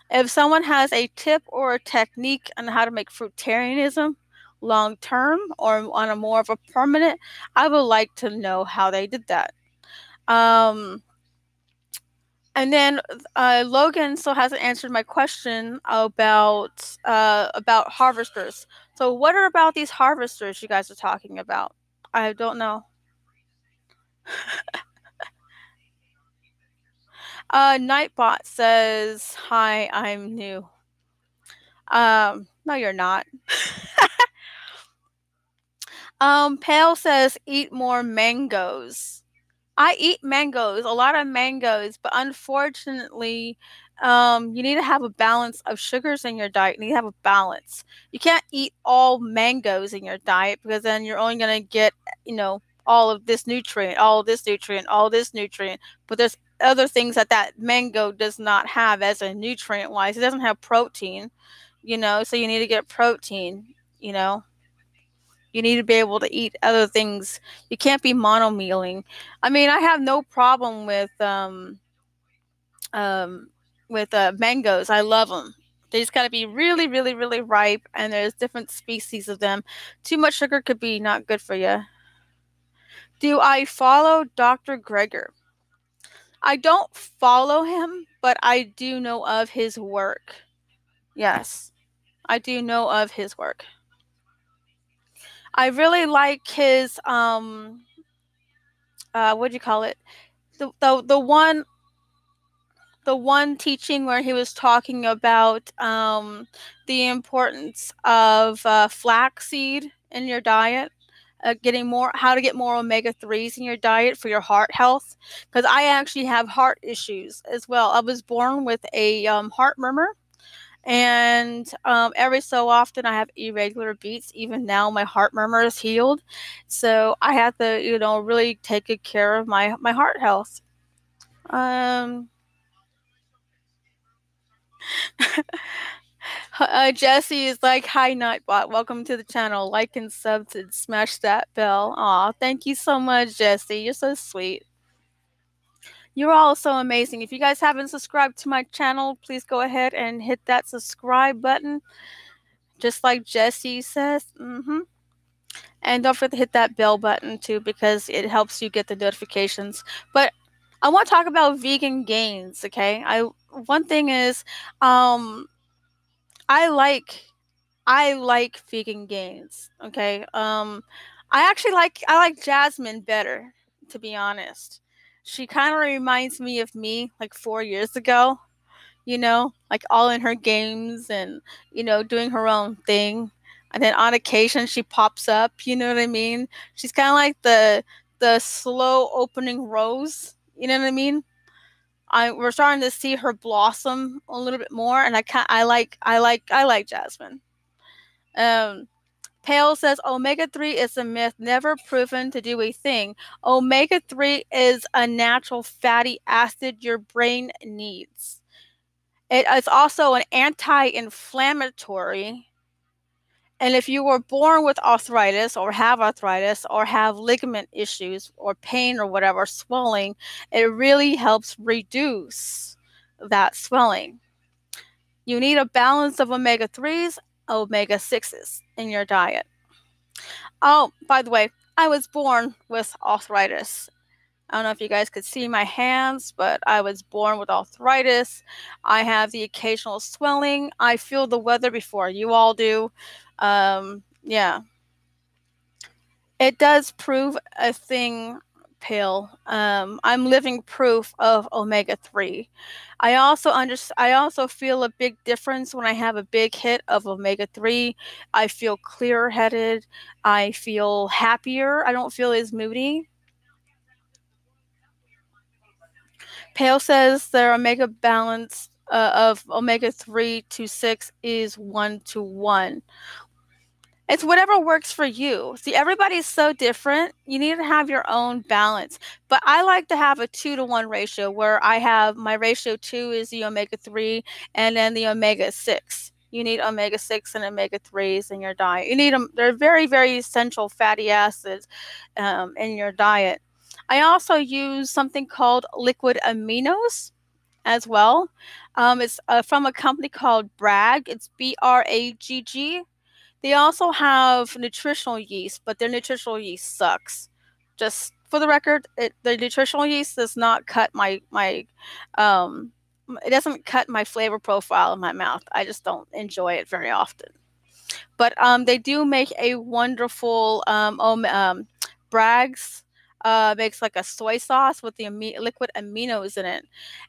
If someone has a tip or a technique on how to make fruitarianism long term or on a more of a permanent, I would like to know how they did that. And then Logan still hasn't answered my question about harvesters. So what are about these harvesters you guys are talking about? I don't know. Nightbot says, "Hi, I'm new." No, you're not. Pale says, "Eat more mangoes." I eat mangoes, a lot of mangoes, but unfortunately, you need to have a balance of sugars in your diet. You need to have a balance. You can't eat all mangoes in your diet because then you're only going to get, all of this nutrient, all of this nutrient, all this nutrient. But there's other things that mango does not have as a nutrient wise. It doesn't have protein, so you need to get protein, you know. You need to be able to eat other things. You can't be monomealing. I mean, I have no problem with mangoes. I love them. They just got to be really, really, really ripe, and there's different species of them. Too much sugar could be not good for you. Do I follow Dr. Greger? I don't follow him, but I do know of his work. Yes, I do know of his work. I really like his what do you call it? The one teaching where he was talking about the importance of flaxseed in your diet, how to get more omega-3s in your diet for your heart health. Because I actually have heart issues as well. I was born with a heart murmur. And every so often I have irregular beats. Even now my heart murmur is healed. So I have to, really take good care of my heart health. Jesse is like, "Hi, Nightbot. Welcome to the channel. Like and sub and smash that bell." Aw, thank you so much, Jesse. You're so sweet. You're all so amazing. If you guys haven't subscribed to my channel, please go ahead and hit that subscribe button. Just like Jesse says. And don't forget to hit that bell button too, because it helps you get the notifications. But I want to talk about vegan gains, okay? One thing is, I like vegan gains, okay? I like Jasmine better, to be honest. She kind of reminds me of me like 4 years ago, like all in her games and, doing her own thing. And then on occasion she pops up, you know what I mean? She's kind of like the slow opening rose, you know what I mean? We're starting to see her blossom a little bit more, and I like Jasmine. Pale says omega-3 is a myth, never proven to do a thing. Omega-3 is a natural fatty acid your brain needs. It is also an anti-inflammatory. And if you were born with arthritis or have ligament issues or pain or whatever, swelling, it really helps reduce that swelling. You need a balance of omega-3s omega-6s in your diet. Oh, by the way, I was born with arthritis. I don't know if you guys could see my hands, but I was born with arthritis. I have the occasional swelling. I feel the weather before you all do. Yeah. It does prove a thing, Pale. I'm living proof of omega-3. I also feel a big difference when I have a big hit of omega-3. I feel clear-headed. I feel happier. I don't feel as moody. Pale says their omega balance of omega-3 to 6 is 1-to-1. It's whatever works for you. See, everybody's so different. You need to have your own balance. But I like to have a 2-to-1 ratio where I have my ratio 2 is the omega-3 and then the omega-6. You need omega-6 and omega-3s in your diet. You need them. They're very, very essential fatty acids in your diet. I also use something called liquid aminos as well. It's from a company called Bragg. It's BRAGG. They also have nutritional yeast, but their nutritional yeast sucks. Just for the record, the nutritional yeast does not cut my it doesn't cut my flavor profile in my mouth. I just don't enjoy it very often. But they do make a wonderful Bragg's makes like a soy sauce with the liquid aminos in it,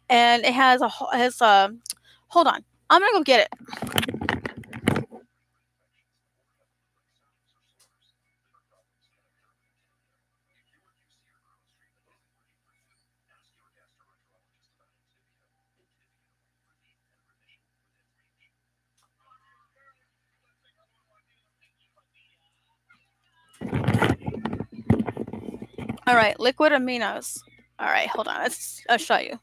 and it has hold on, I'm gonna go get it. All right, liquid aminos. All right, hold on. I'll show you.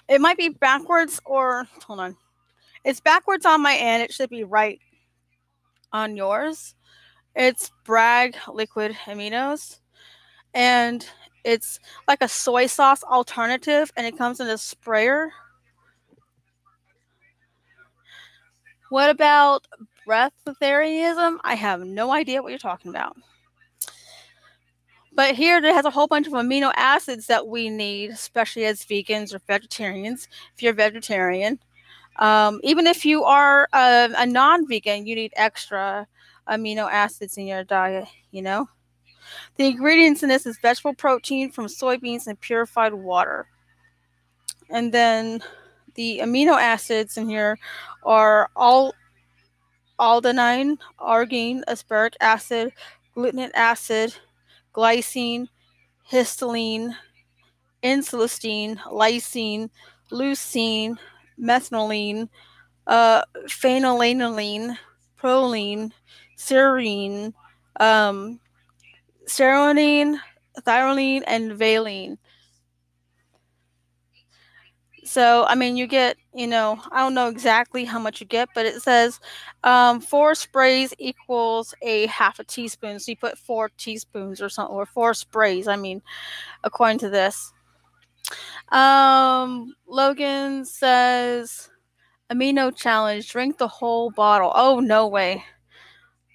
It might be backwards or hold on. It's backwards on my end. It should be right on yours. It's Bragg liquid aminos, and it's like a soy sauce alternative, and it comes in a sprayer. What about breatharianism? I have no idea what you're talking about. But here it has a whole bunch of amino acids that we need, especially as vegans or vegetarians. If you're a vegetarian, even if you are a non-vegan, you need extra amino acids in your diet, you know? The ingredients in this is vegetable protein from soybeans and purified water. And then the amino acids in here are adenine, arginine, aspartic acid, glutamic acid, glycine, histidine, isoleucine, lysine, leucine, methionine, phenylalanine, proline, serine, serotonin, thyrine, and valine. So, I mean, you get, I don't know exactly how much you get, but it says 4 sprays equals a half a teaspoon. So you put 4 teaspoons or something, or 4 sprays, I mean, according to this. Logan says, amino challenge, drink the whole bottle. Oh, no way.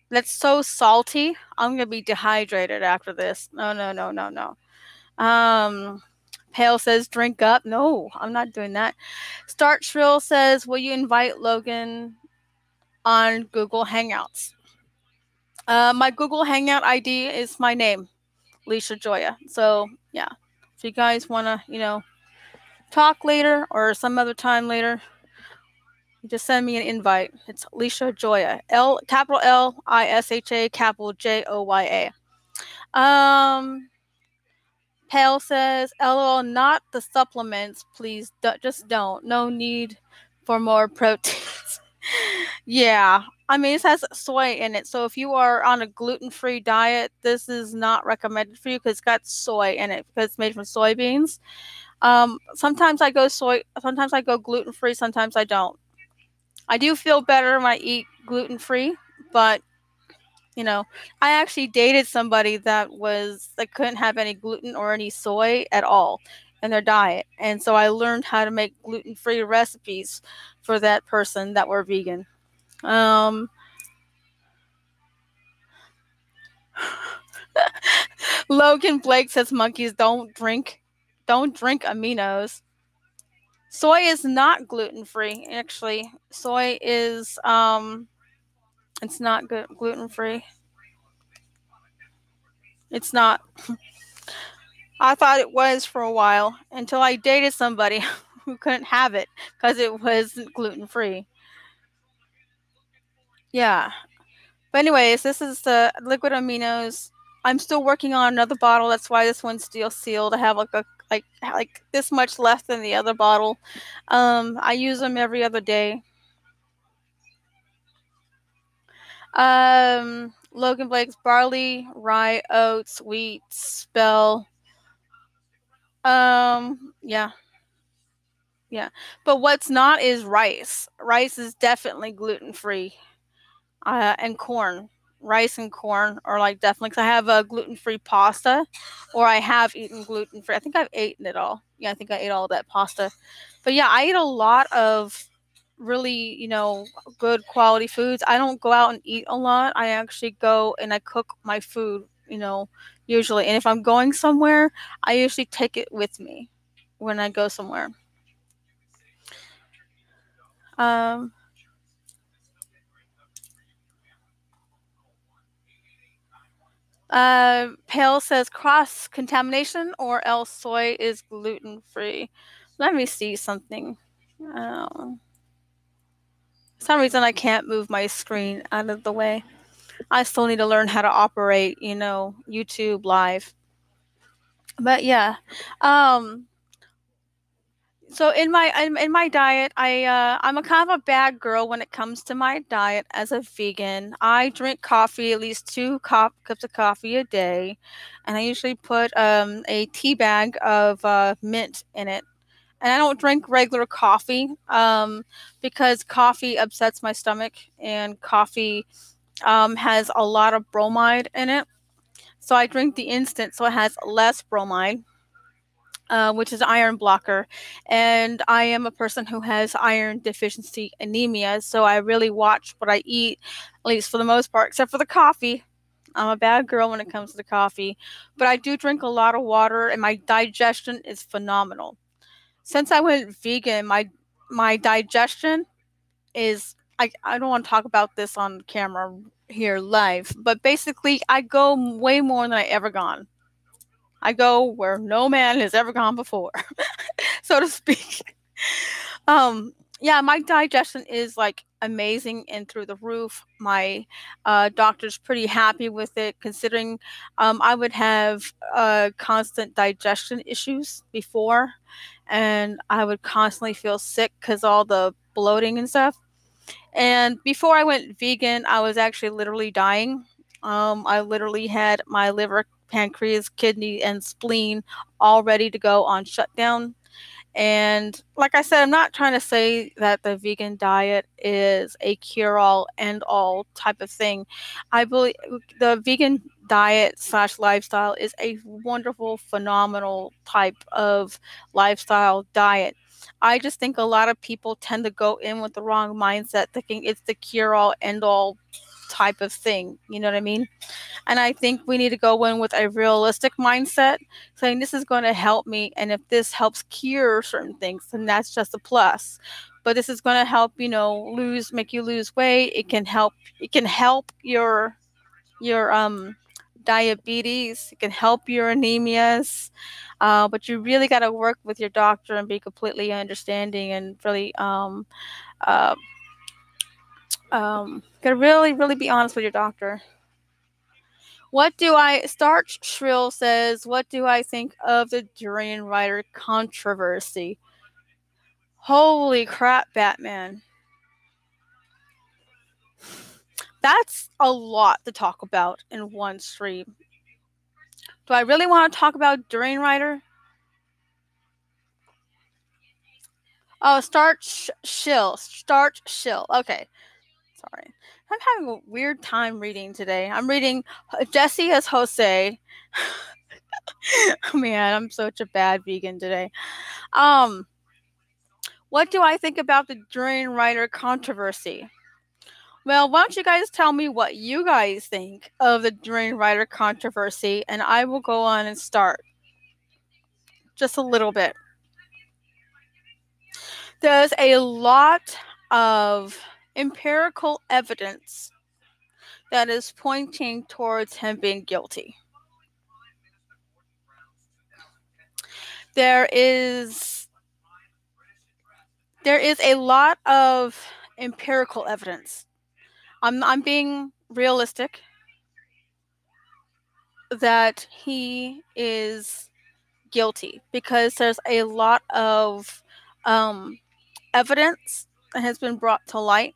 That's so salty. I'm going to be dehydrated after this. No. Pale says, drink up. No, I'm not doing that. Start Shrill says, will you invite Logan on Google Hangouts? My Google Hangout ID is my name, LishaJoya. So, yeah. If you guys want to, talk later or some other time later, just send me an invite. It's LishaJoya. Capital Lisha, capital Joya. Pale says, LOL, not the supplements, please. Just don't. No need for more proteins. Yeah. I mean, it has soy in it. So if you are on a gluten-free diet, this is not recommended for you because it's got soy in it because it's made from soybeans. Sometimes I go gluten-free, sometimes I don't. I do feel better when I eat gluten-free, but I actually dated somebody that couldn't have any gluten or any soy at all in their diet. And so I learned how to make gluten-free recipes for that person that were vegan. Um, Logan Blake says monkeys don't drink aminos. Soy is not gluten free. Actually, soy is it's not gluten free. It's not. I thought it was for a while until I dated somebody who couldn't have it because it wasn't gluten free. Yeah. But anyways, this is the liquid aminos. I'm still working on another bottle. That's why this one's still sealed. I have like this much left in the other bottle. I use them every other day. Logan Blake's barley, rye, oats, wheat, spell. Yeah. Yeah. But what's not is rice. Rice is definitely gluten free. And corn. Rice and corn are like definitely, because I have a gluten free pasta, or I have eaten gluten free. I think I've eaten it all. Yeah, I think I ate all that pasta. But yeah, I eat a lot of really, good quality foods. I don't go out and eat a lot. I actually go and I cook my food, usually. And if I'm going somewhere, I usually take it with me when I go somewhere. Um, Pale says cross contamination or else soy is gluten free. Let me see something. For some reason, I can't move my screen out of the way. I still need to learn how to operate, YouTube live. But yeah, um, so in my diet, I'm a kind of a bad girl when it comes to my diet as a vegan. I drink coffee, at least two cups of coffee a day, and I usually put a tea bag of mint in it. And I don't drink regular coffee because coffee upsets my stomach, and coffee has a lot of bromide in it. So I drink the instant, so it has less bromide, which is iron blocker. And I am a person who has iron deficiency anemia, so I really watch what I eat, at least for the most part, except for the coffee. I'm a bad girl when it comes to the coffee, but I do drink a lot of water, and my digestion is phenomenal. Since I went vegan, my digestion is, I don't want to talk about this on camera here live, but basically I go way more than I ever gone. I go where no man has ever gone before, so to speak. Um, yeah, my digestion is like amazing and through the roof. My doctor's pretty happy with it, considering I would have constant digestion issues before, and I would constantly feel sick because all the bloating and stuff. And before I went vegan, I was actually literally dying. I literally had my liver, pancreas, kidney, and spleen all ready to go on shutdown. And like I said, I'm not trying to say that the vegan diet is a cure all, end all type of thing. I believe the vegan diet slash lifestyle is a wonderful, phenomenal type of lifestyle diet. I just think a lot of people tend to go in with the wrong mindset, thinking it's the cure all, end all type of thing. You know what I mean? And I think we need to go in with a realistic mindset, saying this is going to help me. And if this helps cure certain things, then that's just a plus. But this is going to help, make you lose weight. It can help your diabetes. It can help your anemias. But you really got to work with your doctor and be completely understanding, and really uh, gotta really, really be honest with your doctor. Starch Shrill says, what do I think of the Durian Rider controversy? Holy crap, Batman. That's a lot to talk about in one stream. Do I really want to talk about Durian Rider? Oh, Starch Shill. Okay. Sorry. I'm having a weird time reading today. I'm reading Jesse as Jose. Man, I'm such a bad vegan today. What do I think about the Durian Rider controversy? Well, why don't you guys tell me what you guys think of the Dream Writer controversy, and I will go on and start just a little bit. There's a lot of empirical evidence that is pointing towards him being guilty. There is a lot of empirical evidence. I'm being realistic that he is guilty because there's a lot of evidence that has been brought to light,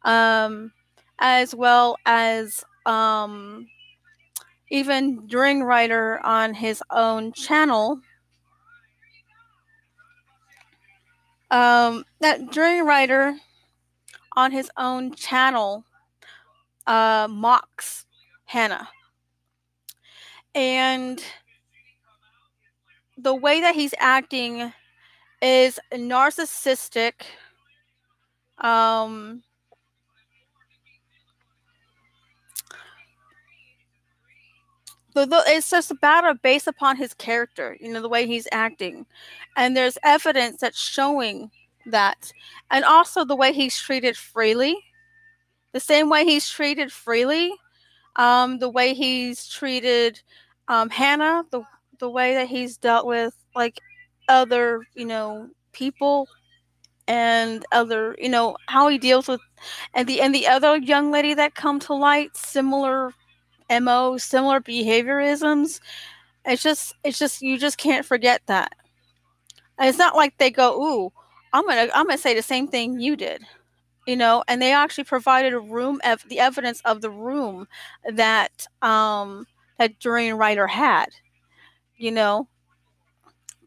as well as even Dream Writer on his own channel. That Dream Writer on his own channel mocks Hannah. And the way that he's acting is narcissistic. It's just about based upon his character, the way he's acting. And there's evidence that's showing that. And also the way he's treated freely. The same way he's treated freely. The way he's treated Hannah, the way that he's dealt with like other, people, and other, how he deals with and the other young lady that come to light, similar MO, similar behaviorisms. It's just you just can't forget that. And it's not like they go, "Ooh, I'm gonna say the same thing you did." And they actually provided the evidence of the room that that Dream Writer had,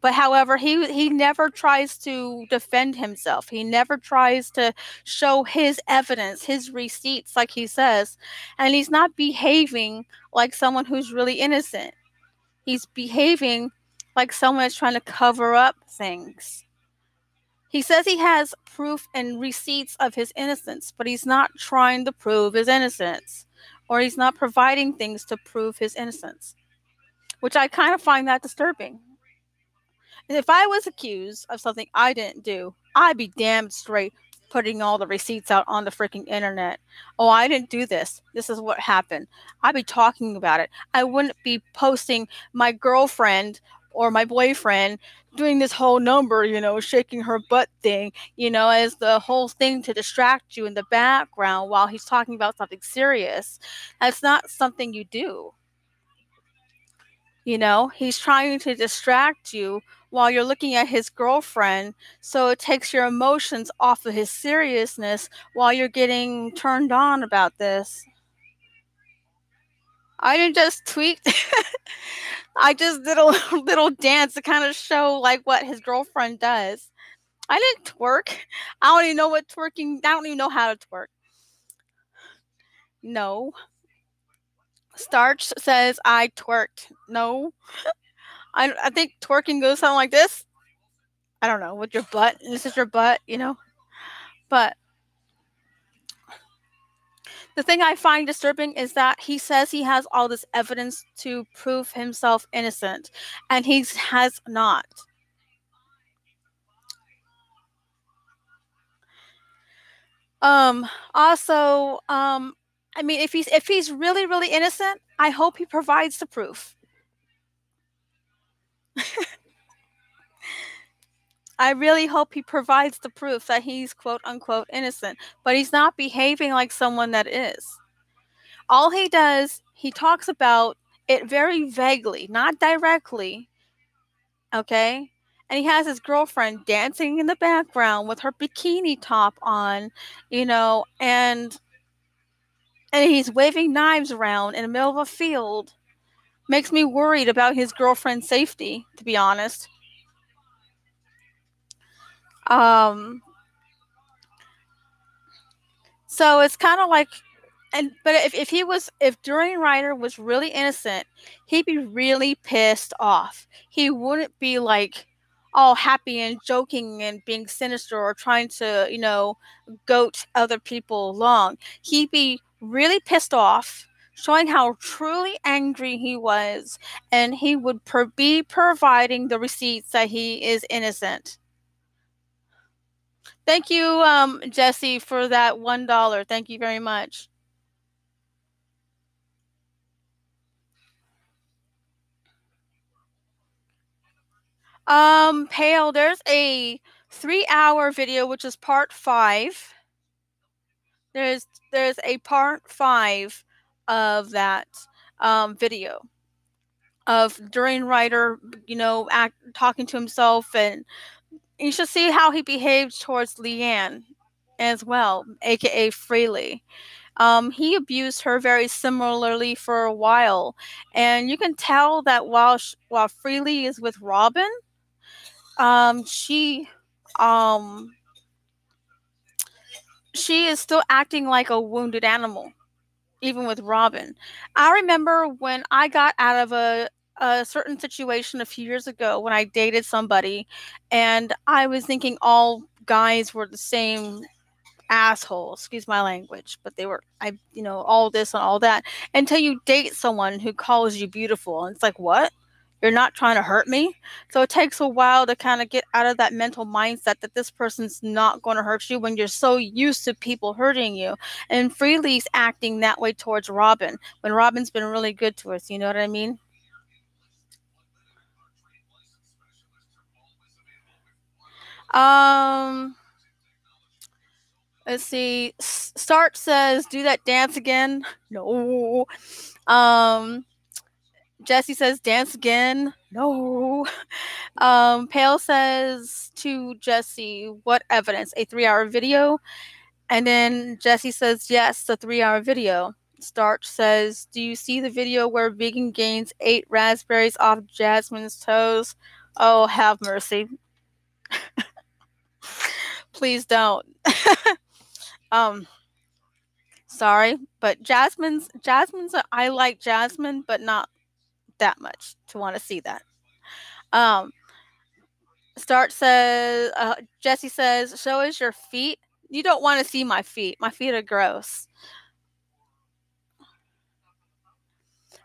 But however, he never tries to defend himself. He never tries to show his evidence, his receipts, like he says, and he's not behaving like someone who's really innocent. He's behaving like someone that's trying to cover up things. He says he has proof and receipts of his innocence, but he's not trying to prove his innocence, or he's not providing things to prove his innocence, which I kind of find that disturbing. If I was accused of something I didn't do, I'd be damn straight putting all the receipts out on the freaking internet. Oh, I didn't do this. This is what happened. I'd be talking about it. I wouldn't be posting my girlfriend or my boyfriend doing this whole number, shaking her butt thing, as the whole thing to distract you in the background while he's talking about something serious. That's not something you do. He's trying to distract you while you're looking at his girlfriend, so it takes your emotions off of his seriousness while you're getting turned on about this. I didn't just tweet. I just did a little dance to kind of show like what his girlfriend does. I didn't twerk. I don't even know what twerking. I don't even know how to twerk. No. Starch says I twerked. No. I think twerking goes something like this. I don't know, with your butt. This is your butt, But the thing I find disturbing is that he says he has all this evidence to prove himself innocent, and he has not. Also, I mean, if he's really, really innocent, I hope he provides the proof. I really hope he provides the proof that he's quote unquote innocent, but he's not behaving like someone that is. All he does, he talks about it very vaguely, not directly. Okay? And he has his girlfriend dancing in the background with her bikini top on, and he's waving knives around in the middle of a field. Makes me worried about his girlfriend's safety, to be honest. So it's kind of like, but if Dream Writer was really innocent, he'd be really pissed off. He wouldn't be like, all happy and joking and being sinister or trying to, goat other people along. He'd be really pissed off, showing how truly angry he was, and he would be providing the receipts that he is innocent. Thank you, Jesse, for that $1. Thank you very much. Pale, there's a 3-hour video, which is part 5. There's a part 5 of that video of During Writer, talking to himself, and you should see how he behaved towards Leanne as well, aka Freely. He abused her very similarly for a while, and you can tell that while Freely is with Robin, she is still acting like a wounded animal, even with Robin. I remember when I got out of a certain situation a few years ago when I dated somebody, and I was thinking all guys were the same asshole, excuse my language, but they were, all this and all that, until you date someone who calls you beautiful, and it's like, what? You're not trying to hurt me? So it takes a while to kind of get out of that mental mindset that this person's not going to hurt you when you're so used to people hurting you. And Freely's acting that way towards Robin when Robin's been really good to us, you know what I mean? Let's see. Start says, do that dance again. No. Jesse says, dance again. No. Pale says to Jesse, what evidence? A 3-hour video? And then Jesse says, yes, the 3-hour video. Starch says, do you see the video where Vegan gains 8 raspberries off Jasmine's toes? Oh, have mercy. Please don't. Sorry, but Jasmine's I like Jasmine, but not that much to want to see that. Start says, Jesse says, show us your feet. You don't want to see my feet. My feet are gross.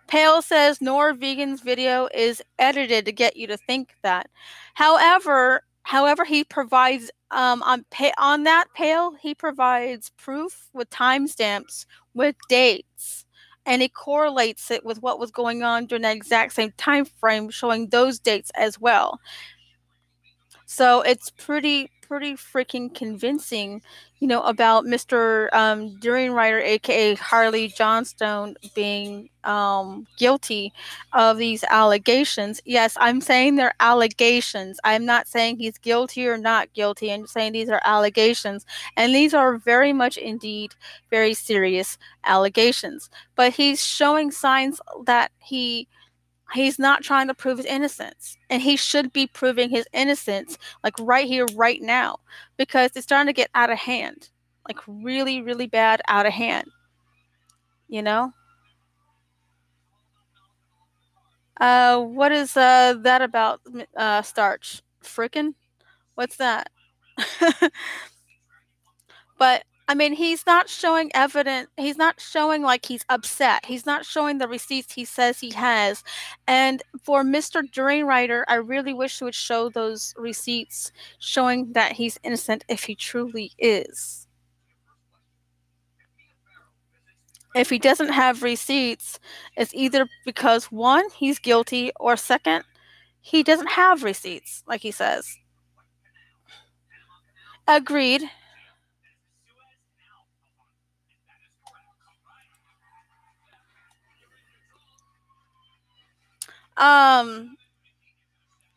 Pale says, Nor Vegan's video is edited to get you to think that. However, he provides on that Pale, he provides proof with timestamps with dates, and he correlates it with what was going on during that exact same time frame, showing those dates as well. So it's pretty freaking convincing, about Mr. During Writer, aka Harley Johnstone, being guilty of these allegations. Yes, I'm saying they're allegations. I'm not saying he's guilty or not guilty. I'm saying these are allegations, and these are very much indeed very serious allegations. But he's showing signs that he's not trying to prove his innocence, and he should be proving his innocence like right here, right now, because it's starting to get out of hand, like really, really bad out of hand, what is that about, Starch? Frickin'? What's that? But I mean, he's not showing evidence. He's not showing like he's upset. He's not showing the receipts he says he has. And for Mr. During Writer, I really wish he would show those receipts showing that he's innocent if he truly is. If he doesn't have receipts, it's either because, one, he's guilty, or second, he doesn't have receipts, like he says. Agreed.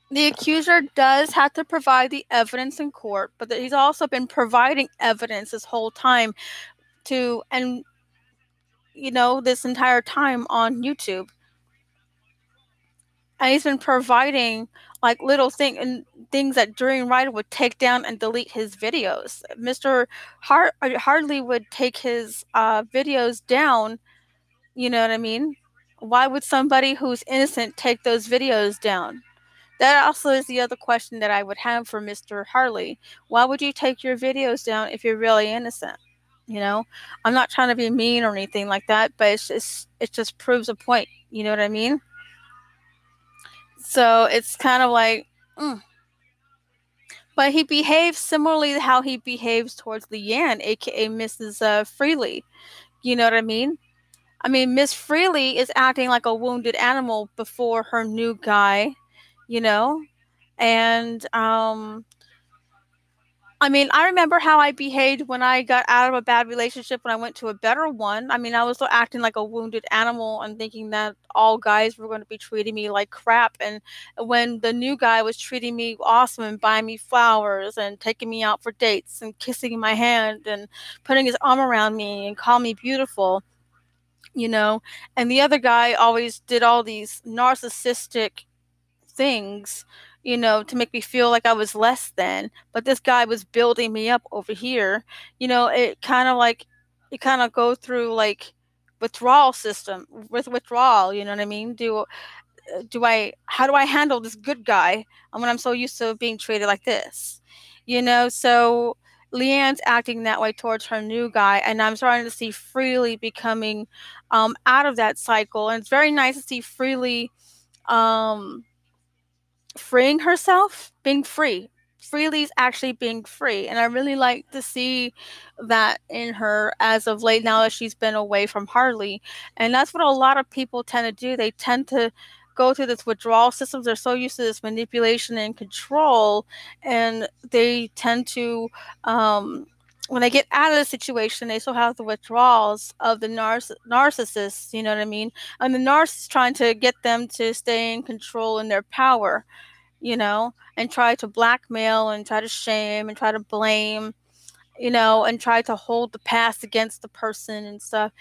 The accuser does have to provide the evidence in court, but he's also been providing evidence this whole time this entire time on YouTube. And he's been providing like little things that During Writer would take down and delete his videos. Mr. Hardly would take his videos down. You know what I mean? Why would somebody who's innocent take those videos down? That also is the other question that I would have for Mr. Harley. Why would you take your videos down if you're really innocent? You know, I'm not trying to be mean or anything like that, but it just proves a point. You know what I mean? So it's kind of like, but he behaves similarly to how he behaves towards Leanne, aka Mrs. Freely. You know what I mean? I mean, Miss Freely is acting like a wounded animal before her new guy, you know? And I mean, I remember how I behaved when I got out of a bad relationship when I went to a better one. I mean, I was still acting like a wounded animal and thinking that all guys were going to be treating me like crap. And when the new guy was treating me awesome and buying me flowers and taking me out for dates and kissing my hand and putting his arm around me and calling me beautiful, you know, and the other guy always did all these narcissistic things, you know, to make me feel like I was less than. But this guy was building me up over here. You know, it kind of go through like withdrawal system with withdrawal. You know what I mean? How do I handle this good guy when I'm so used to being treated like this? You know, so Leanne's acting that way towards her new guy, and I'm starting to see Freely becoming out of that cycle. And it's very nice to see Freely freeing herself, being free. Freely's actually being free, and I really like to see that in her as of late now that she's been away from Harley. And that's what a lot of people tend to do. They tend to go through this withdrawal systems. They're so used to this manipulation and control, and they tend to when they get out of the situation, they still have the withdrawals of the narcissist, you know what I mean? And the narcissist trying to get them to stay in control in their power, you know, and try to blackmail and try to shame and try to blame, you know, and try to hold the past against the person and stuff.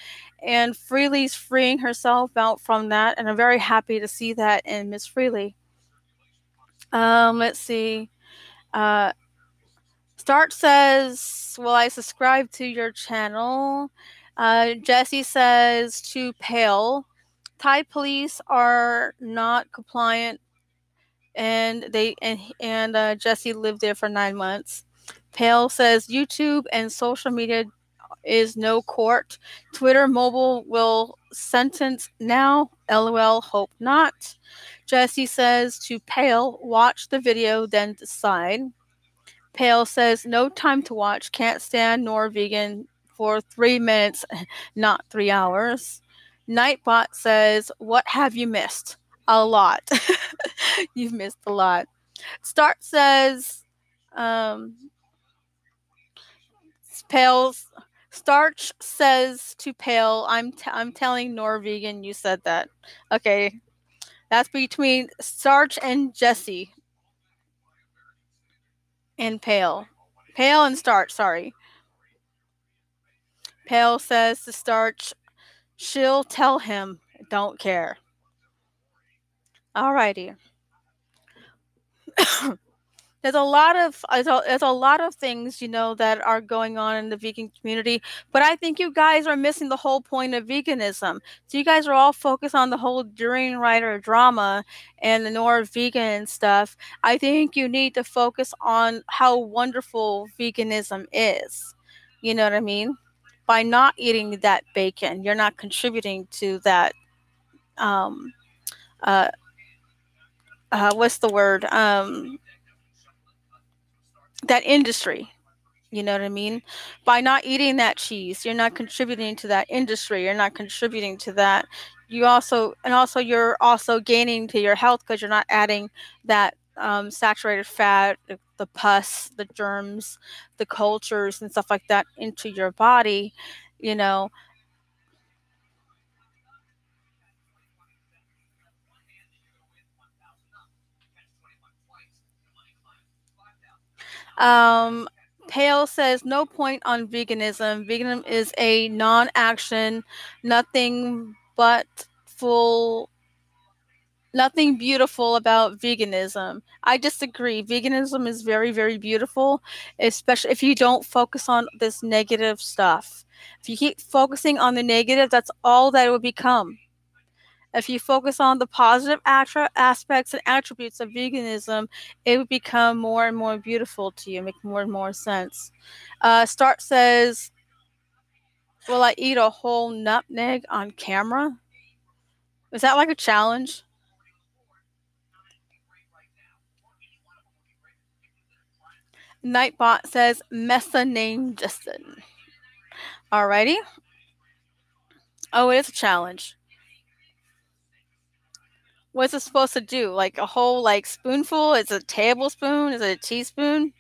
And Freely's freeing herself out from that, and I'm very happy to see that in Miss Freely. Let's see. Start says, "Will I subscribe to your channel?" Jesse says, "Too pale. Thai police are not compliant, and Jesse lived there for 9 months." Pale says, "YouTube and social media is no court. Twitter mobile will sentence now. LOL, hope not." Jesse says to Pale, "Watch the video, then decide." Pale says, "No time to watch. Can't stand nor vegan for 3 minutes, not 3 hours." Nightbot says, "What have you missed?" A lot. You've missed a lot. Start says, Pale's Starch says to Pale, I'm telling Norvegan you said that." Okay, that's between Starch and Jesse and Pale. Pale and Starch, sorry. Pale says to Starch, "She'll tell him, don't care." Alrighty. There's a lot of things, you know, that are going on in the vegan community, but I think you guys are missing the whole point of veganism. So you guys are all focused on the whole Durian Rider drama and the Norvegan stuff. I think you need to focus on how wonderful veganism is. You know what I mean? By not eating that bacon, you're not contributing to that. What's the word? That industry. You know what I mean? By not eating that cheese, you're not contributing to that industry. You're not contributing to that. You're also gaining to your health because you're not adding that saturated fat, the pus, the germs, the cultures, and stuff like that into your body. You know, Pale says, "No point on veganism. Veganism is a non-action, nothing but full nothing beautiful about veganism." I disagree. Veganism is very, very beautiful, especially if you don't focus on this negative stuff. If you keep focusing on the negative, that's all that it will become. If you focus on the positive aspects and attributes of veganism, it would become more and more beautiful to you, make more and more sense. Start says, will I eat a whole nutmeg on camera? Is that like a challenge? Nightbot says, Mesa named Justin. Alrighty. Oh, it is a challenge. What's it supposed to do? Like a whole like spoonful? Is it a tablespoon? Is it a teaspoon?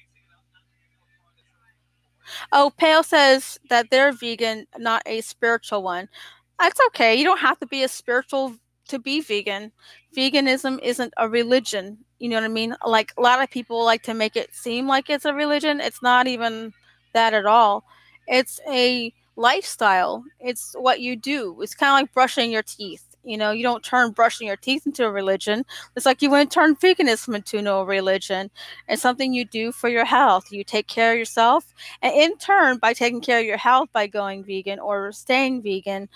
Oh, Pale says that they're vegan, not a spiritual one. That's okay. You don't have to be a spiritual to be vegan. Veganism isn't a religion. You know what I mean? Like a lot of people like to make it seem like it's a religion. It's not even that at all. It's a lifestyle. It's what you do. It's kind of like brushing your teeth. You know, you don't turn brushing your teeth into a religion. It's like you wouldn't turn veganism into no religion. It's something you do for your health. You take care of yourself. And in turn, by taking care of your health by going vegan or staying vegan,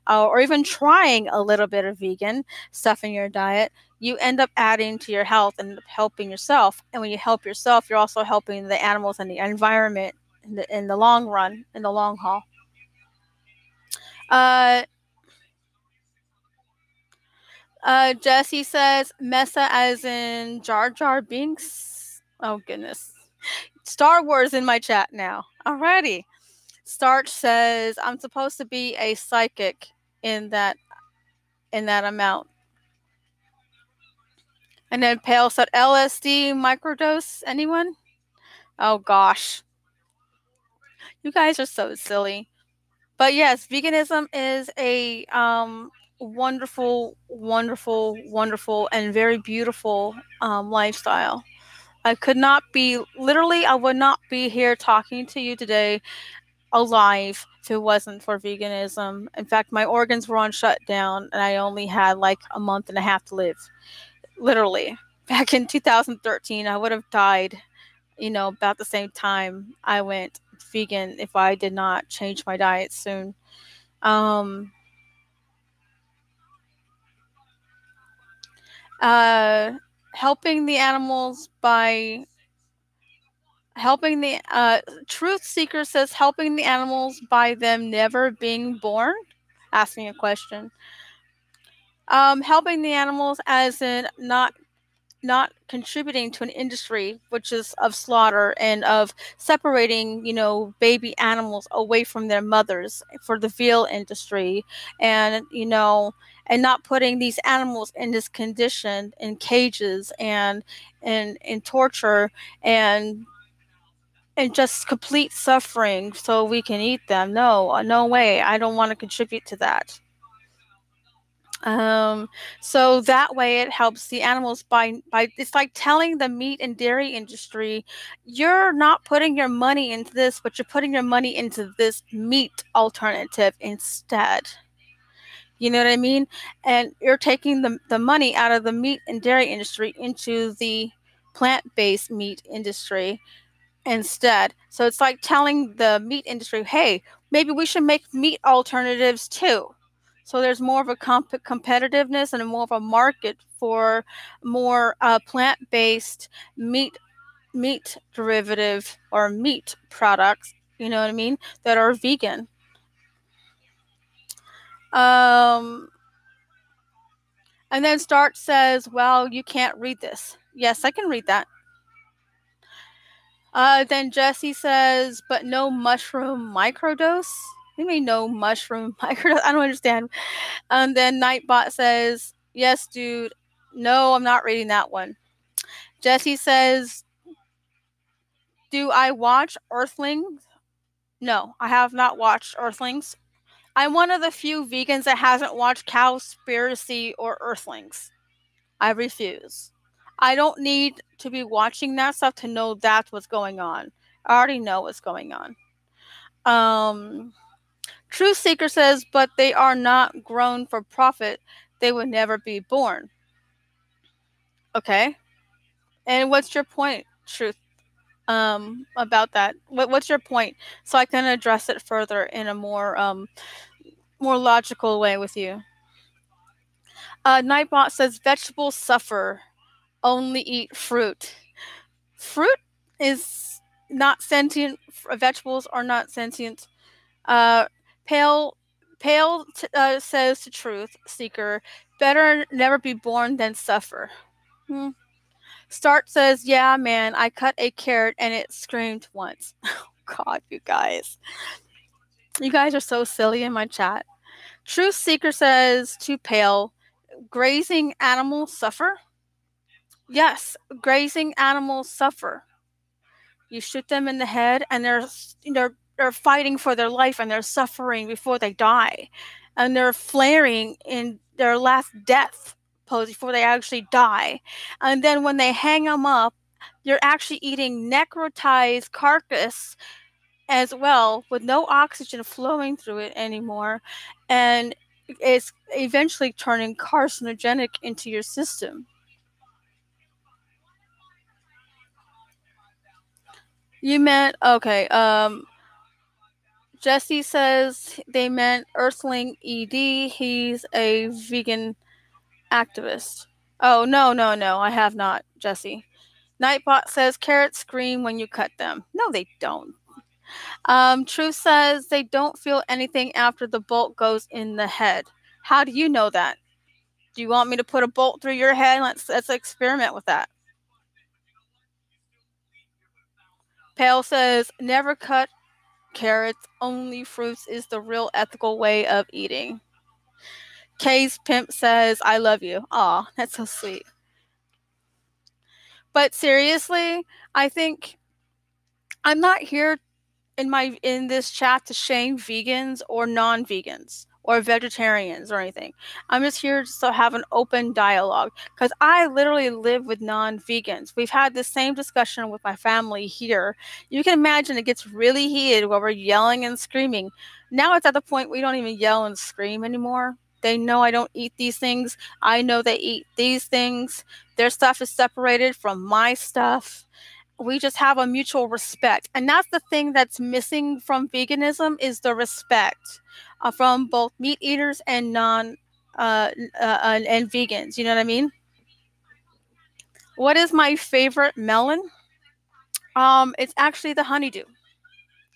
or even trying a little bit of vegan stuff in your diet, you end up adding to your health and helping yourself. And when you help yourself, you're also helping the animals and the environment in the long run, in the long haul. Jesse says, Mesa as in Jar Jar Binks. Oh, goodness. Star Wars in my chat now. Alrighty. Starch says, I'm supposed to be a psychic in that amount. And then Pale said, LSD microdose, anyone? Oh gosh. You guys are so silly. But yes, veganism is a wonderful, wonderful, wonderful, and very beautiful lifestyle. I would not be here talking to you today alive if it wasn't for veganism. In fact, my organs were on shutdown and I only had like a month and a half to live. Literally. Back in 2013, I would have died, about the same time I went vegan if I did not change my diet soon. Helping the animals by helping the Truth Seeker says helping the animals by them never being born. Asking a question. Helping the animals as in not contributing to an industry which is of slaughter and of separating, baby animals away from their mothers for the veal industry, and and not putting these animals in this condition in cages and in torture and just complete suffering so we can eat them. No way. I don't want to contribute to that. So that way it helps the animals by it's like telling the meat and dairy industry, you're not putting your money into this, but you're putting your money into this meat alternative instead. You know what I mean? And you're taking the money out of the meat and dairy industry into the plant-based meat industry instead. So it's like telling the meat industry, hey, maybe we should make meat alternatives too. So there's more of a competitiveness and more of a market for more plant-based meat derivative or meat products, you know what I mean, that are vegan. And then Start says, well, you can't read this. Yes, I can read that. Then Jesse says, but no mushroom microdose? You mean no mushroom microdose? I don't understand. And then Nightbot says, yes, dude. No, I'm not reading that one. Jesse says, do I watch Earthlings? No, I have not watched Earthlings. I'm one of the few vegans that hasn't watched Cowspiracy or Earthlings. I refuse. I don't need to be watching that stuff to know that's what's going on. I already know what's going on. Truth Seeker says, but they are not grown for profit. They would never be born. Okay. And what's your point, Truth, about that? What's your point? So I can address it further in a more logical way with you. Nightbot says vegetables suffer. Only eat fruit. Fruit is not sentient. Vegetables are not sentient. Uh, Pale says the truth seeker. Better never be born than suffer. Start says, yeah, man, I cut a carrot and it screamed once. Oh, God, you guys. You guys are so silly in my chat. Truth seeker says, too pale. Grazing animals suffer? Yes, grazing animals suffer. You shoot them in the head and they're fighting for their life and they're suffering before they die. And they're flaring in their last death pose before they actually die. And then when they hang them up, you're actually eating necrotized carcass as well, with no oxygen flowing through it anymore. And it's eventually turning carcinogenic into your system. You meant, okay, Jesse says they meant Earthling ED. He's a vegan activist. Oh, no, I have not, Jesse. Nightbot says carrots scream when you cut them. No, they don't. Truth says they don't feel anything after the bolt goes in the head. How do you know that? Do you want me to put a bolt through your head? Let's experiment with that. Pale says never cut carrots, only fruits is the real ethical way of eating. Kay's pimp says, I love you. Aw, that's so sweet. But seriously, I think I'm not here in this chat to shame vegans or non-vegans or vegetarians or anything. I'm just here to have an open dialogue because I literally live with non-vegans. We've had the same discussion with my family here. You can imagine it gets really heated where we're yelling and screaming. Now it's at the point we don't even yell and scream anymore. They know I don't eat these things. I know they eat these things. Their stuff is separated from my stuff. We just have a mutual respect, and that's the thing that's missing from veganism is the respect from both meat eaters and and vegans. You know what I mean? What is my favorite melon? It's actually the honeydew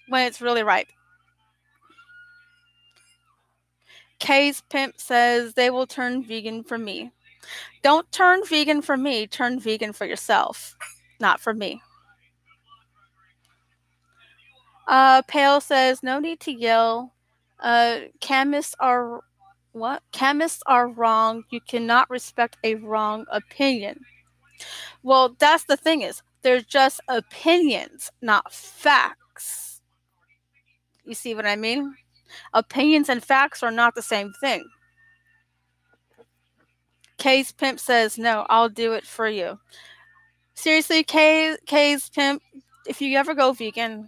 when it's really ripe. Kay's pimp says they will turn vegan for me. Don't turn vegan for me. Turn vegan for yourself, not for me. Pale says no need to yell. Chemists are what? Chemists are wrong. You cannot respect a wrong opinion. Well, that's the thing is they're just opinions, not facts. You see what I mean? Opinions and facts are not the same thing. Kay's pimp says no. I'll do it for you. Seriously, Kay's pimp. If you ever go vegan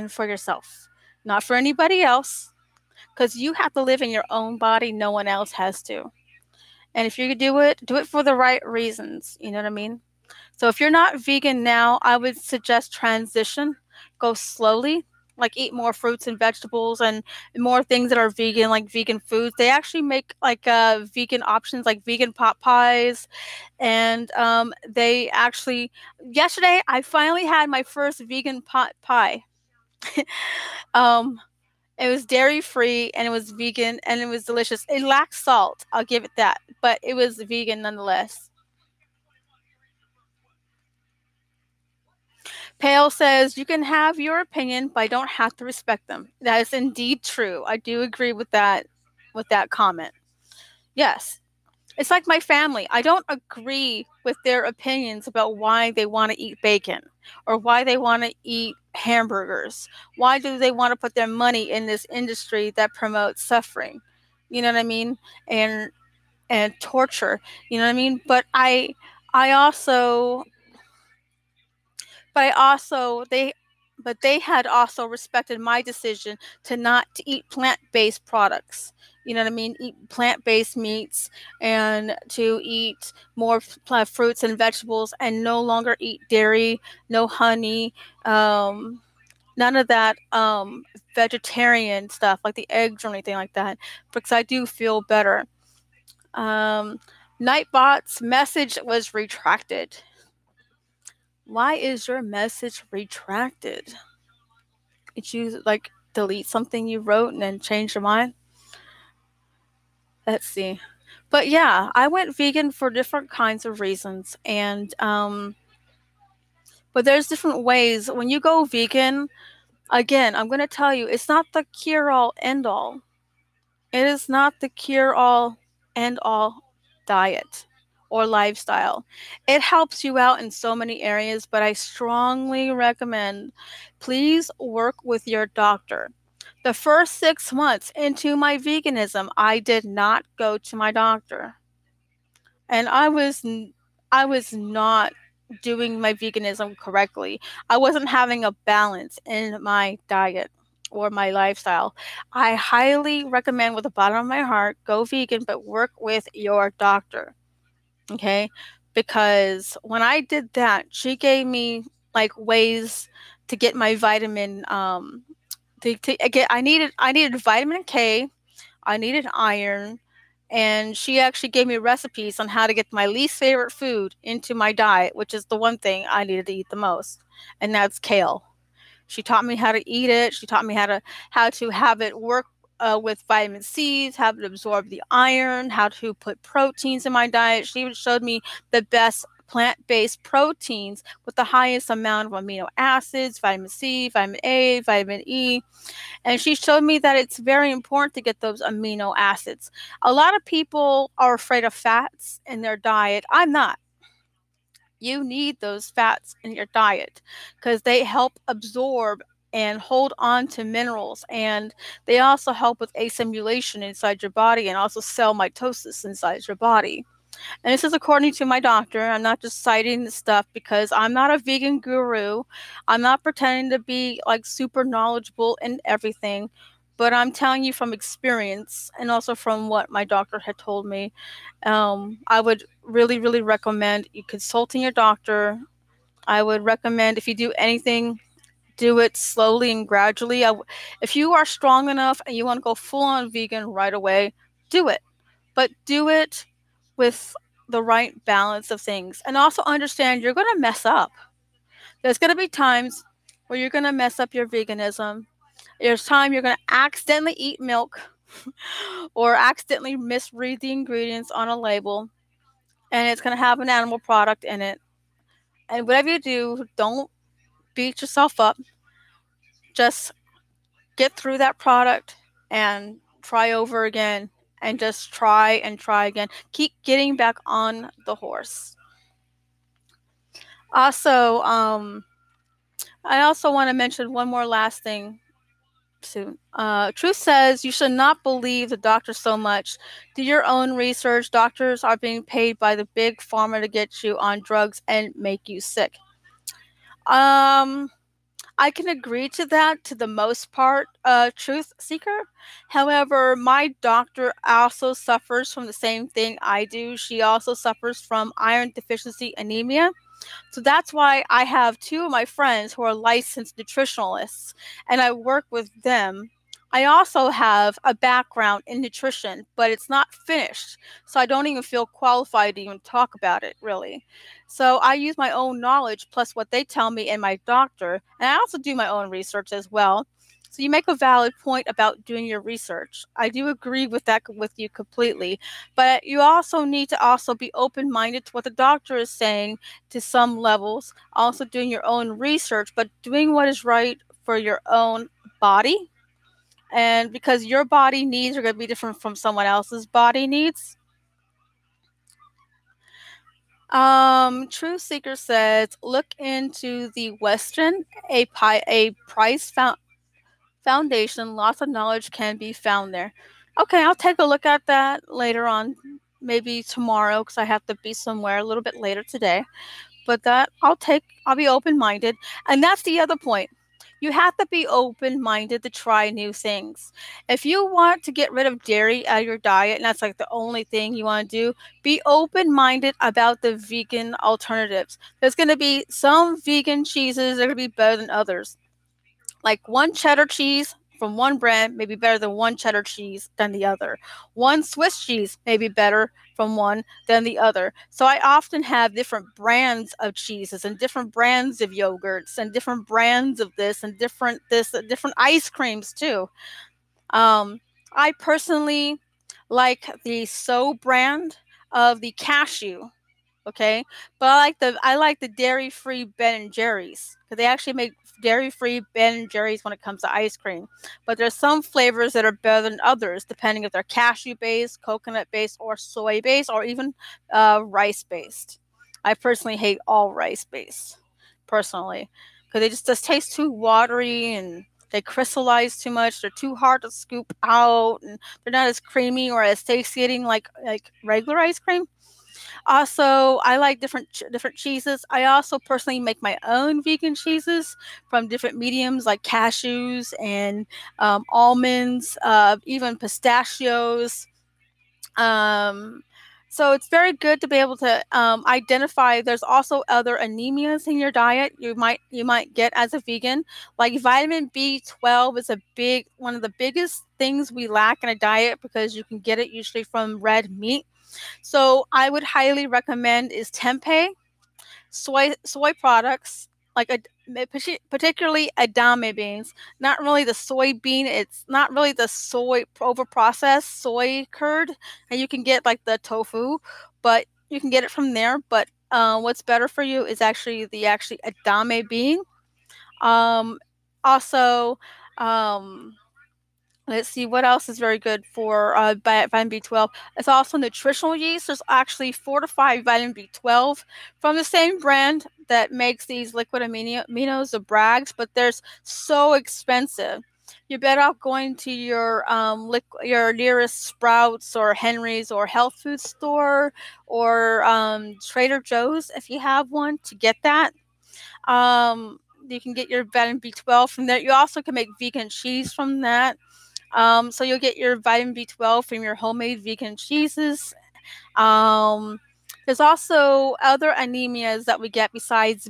for yourself, not for anybody else. Because you have to live in your own body. No one else has to. And if you do it for the right reasons. You know what I mean? So if you're not vegan now, I would suggest transition. Go slowly. Like eat more fruits and vegetables and more things that are vegan, like vegan foods. They actually make like vegan options, like vegan pot pies. And they actually, yesterday, I finally had my first vegan pot pie. It was dairy free and it was vegan and it was delicious. It lacked salt, I'll give it that, but it was vegan nonetheless. Pale says you can have your opinion, but I don't have to respect them. That is indeed true. I do agree with that comment. Yes. It's like my family. I don't agree with their opinions about why they want to eat bacon or why they want to eat hamburgers. Why do they want to put their money in this industry that promotes suffering? You know what I mean? And torture. You know what I mean? But I also they had also respected my decision to eat plant-based products. You know what I mean? Eat plant-based meats and to eat more fruits and vegetables and no longer eat dairy, no honey, none of that vegetarian stuff like the eggs or anything like that, because I do feel better. Nightbot's message was retracted. Why is your message retracted? Did you like delete something you wrote and then change your mind? Let's see. But yeah, I went vegan for different kinds of reasons. And but there's different ways. When you go vegan, again, I'm going to tell you, it's not the cure-all, end-all. It is not the cure-all, end-all diet or lifestyle. It helps you out in so many areas, but I strongly recommend, please work with your doctor. The first 6 months into my veganism, I did not go to my doctor. And I was not doing my veganism correctly. I wasn't having a balance in my diet or my lifestyle. I highly recommend, with the bottom of my heart, go vegan, but work with your doctor. Okay? Because when I did that, she gave me like ways to get my vitamin I needed vitamin K, I needed iron, and she actually gave me recipes on how to get my least favorite food into my diet, which is the one thing I needed to eat the most, and that's kale. She taught me how to eat it. She taught me how to have it work with vitamin C's, how to absorb the iron, how to put proteins in my diet. She even showed me the best plant-based proteins with the highest amount of amino acids, vitamin C, vitamin A, vitamin E. And she showed me that it's very important to get those amino acids. A lot of people are afraid of fats in their diet. I'm not. You need those fats in your diet because they help absorb and hold on to minerals, and they also help with assimilation inside your body and also cell mitosis inside your body. And this is according to my doctor. I'm not just citing this stuff because I'm not a vegan guru. I'm not pretending to be like super knowledgeable in everything, but I'm telling you from experience and also from what my doctor had told me. I would really, really recommend you consulting your doctor. I would recommend, if you do anything, do it slowly and gradually. If you are strong enough and you want to go full on vegan right away, do it. But do it with the right balance of things. And also understand you're going to mess up. There's going to be times where you're going to mess up your veganism. There's time you're going to accidentally eat milk or accidentally misread the ingredients on a label, and it's going to have an animal product in it. And whatever you do, don't beat yourself up. Just get through that product and try over again, and just try and try again. Keep getting back on the horse. Also, I also want to mention one more last thing soon. Truth says you should not believe the doctor so much. Do your own research. Doctors are being paid by the big pharma to get you on drugs and make you sick. I can agree to that to the most part, truth seeker. However, my doctor also suffers from the same thing I do. She also suffers from iron deficiency anemia. So that's why I have two of my friends who are licensed nutritionalists, and I work with them. I also have a background in nutrition, but it's not finished, so I don't even feel qualified to even talk about it, really. So I use my own knowledge plus what they tell me and my doctor, and I also do my own research as well. So you make a valid point about doing your research. I do agree with that with you completely, but you also need to also be open-minded to what the doctor is saying to some levels, also doing your own research, but doing what is right for your own body. And because your body needs are going to be different from someone else's body needs. True Seeker says, look into the Western, a price foundation. Lots of knowledge can be found there. Okay, I'll take a look at that later on, maybe tomorrow, because I have to be somewhere a little bit later today. But that I'll be open-minded. And that's the other point. You have to be open-minded to try new things. If you want to get rid of dairy out of your diet, and that's like the only thing you want to do, be open-minded about the vegan alternatives. There's going to be some vegan cheeses that are going to be better than others. Like one cheddar cheese from one brand may be better than one cheddar cheese than the other. One Swiss cheese may be better from one than the other. So I often have different brands of cheeses and different brands of yogurts and different brands of this and different ice creams too. I personally like the So brand of the cashew. Okay, but I like the dairy-free Ben and Jerry's because they actually make dairy-free Ben and Jerry's when it comes to ice cream. But there's some flavors that are better than others, depending if they're cashew-based, coconut-based, or soy-based, or even rice-based. I personally hate all rice-based, personally, because they just taste too watery and they crystallize too much. They're too hard to scoop out, and they're not as creamy or as satiating like regular ice cream. Also, I like different cheeses. I also personally make my own vegan cheeses from different mediums like cashews and almonds, even pistachios. So it's very good to be able to identify. There's also other anemias in your diet you might get as a vegan. Like vitamin B12 is one of the biggest things we lack in a diet because you can get it usually from red meat. So I would highly recommend is tempeh, soy products, like particularly edamame beans. Not really the soybean. It's not really the soy overprocessed soy curd, and you can get like the tofu, but you can get it from there. But what's better for you is actually edamame bean. Also, let's see what else is very good for vitamin B12. It's also nutritional yeast. There's actually 4 to 5 vitamin B12 from the same brand that makes these liquid aminos, the Bragg's, but they're so expensive. You're better off going to your nearest Sprouts or Henry's or health food store or Trader Joe's if you have one to get that. You can get your vitamin B12 from there. You also can make vegan cheese from that. So you'll get your vitamin B12 from your homemade vegan cheeses. There's also other anemias that we get besides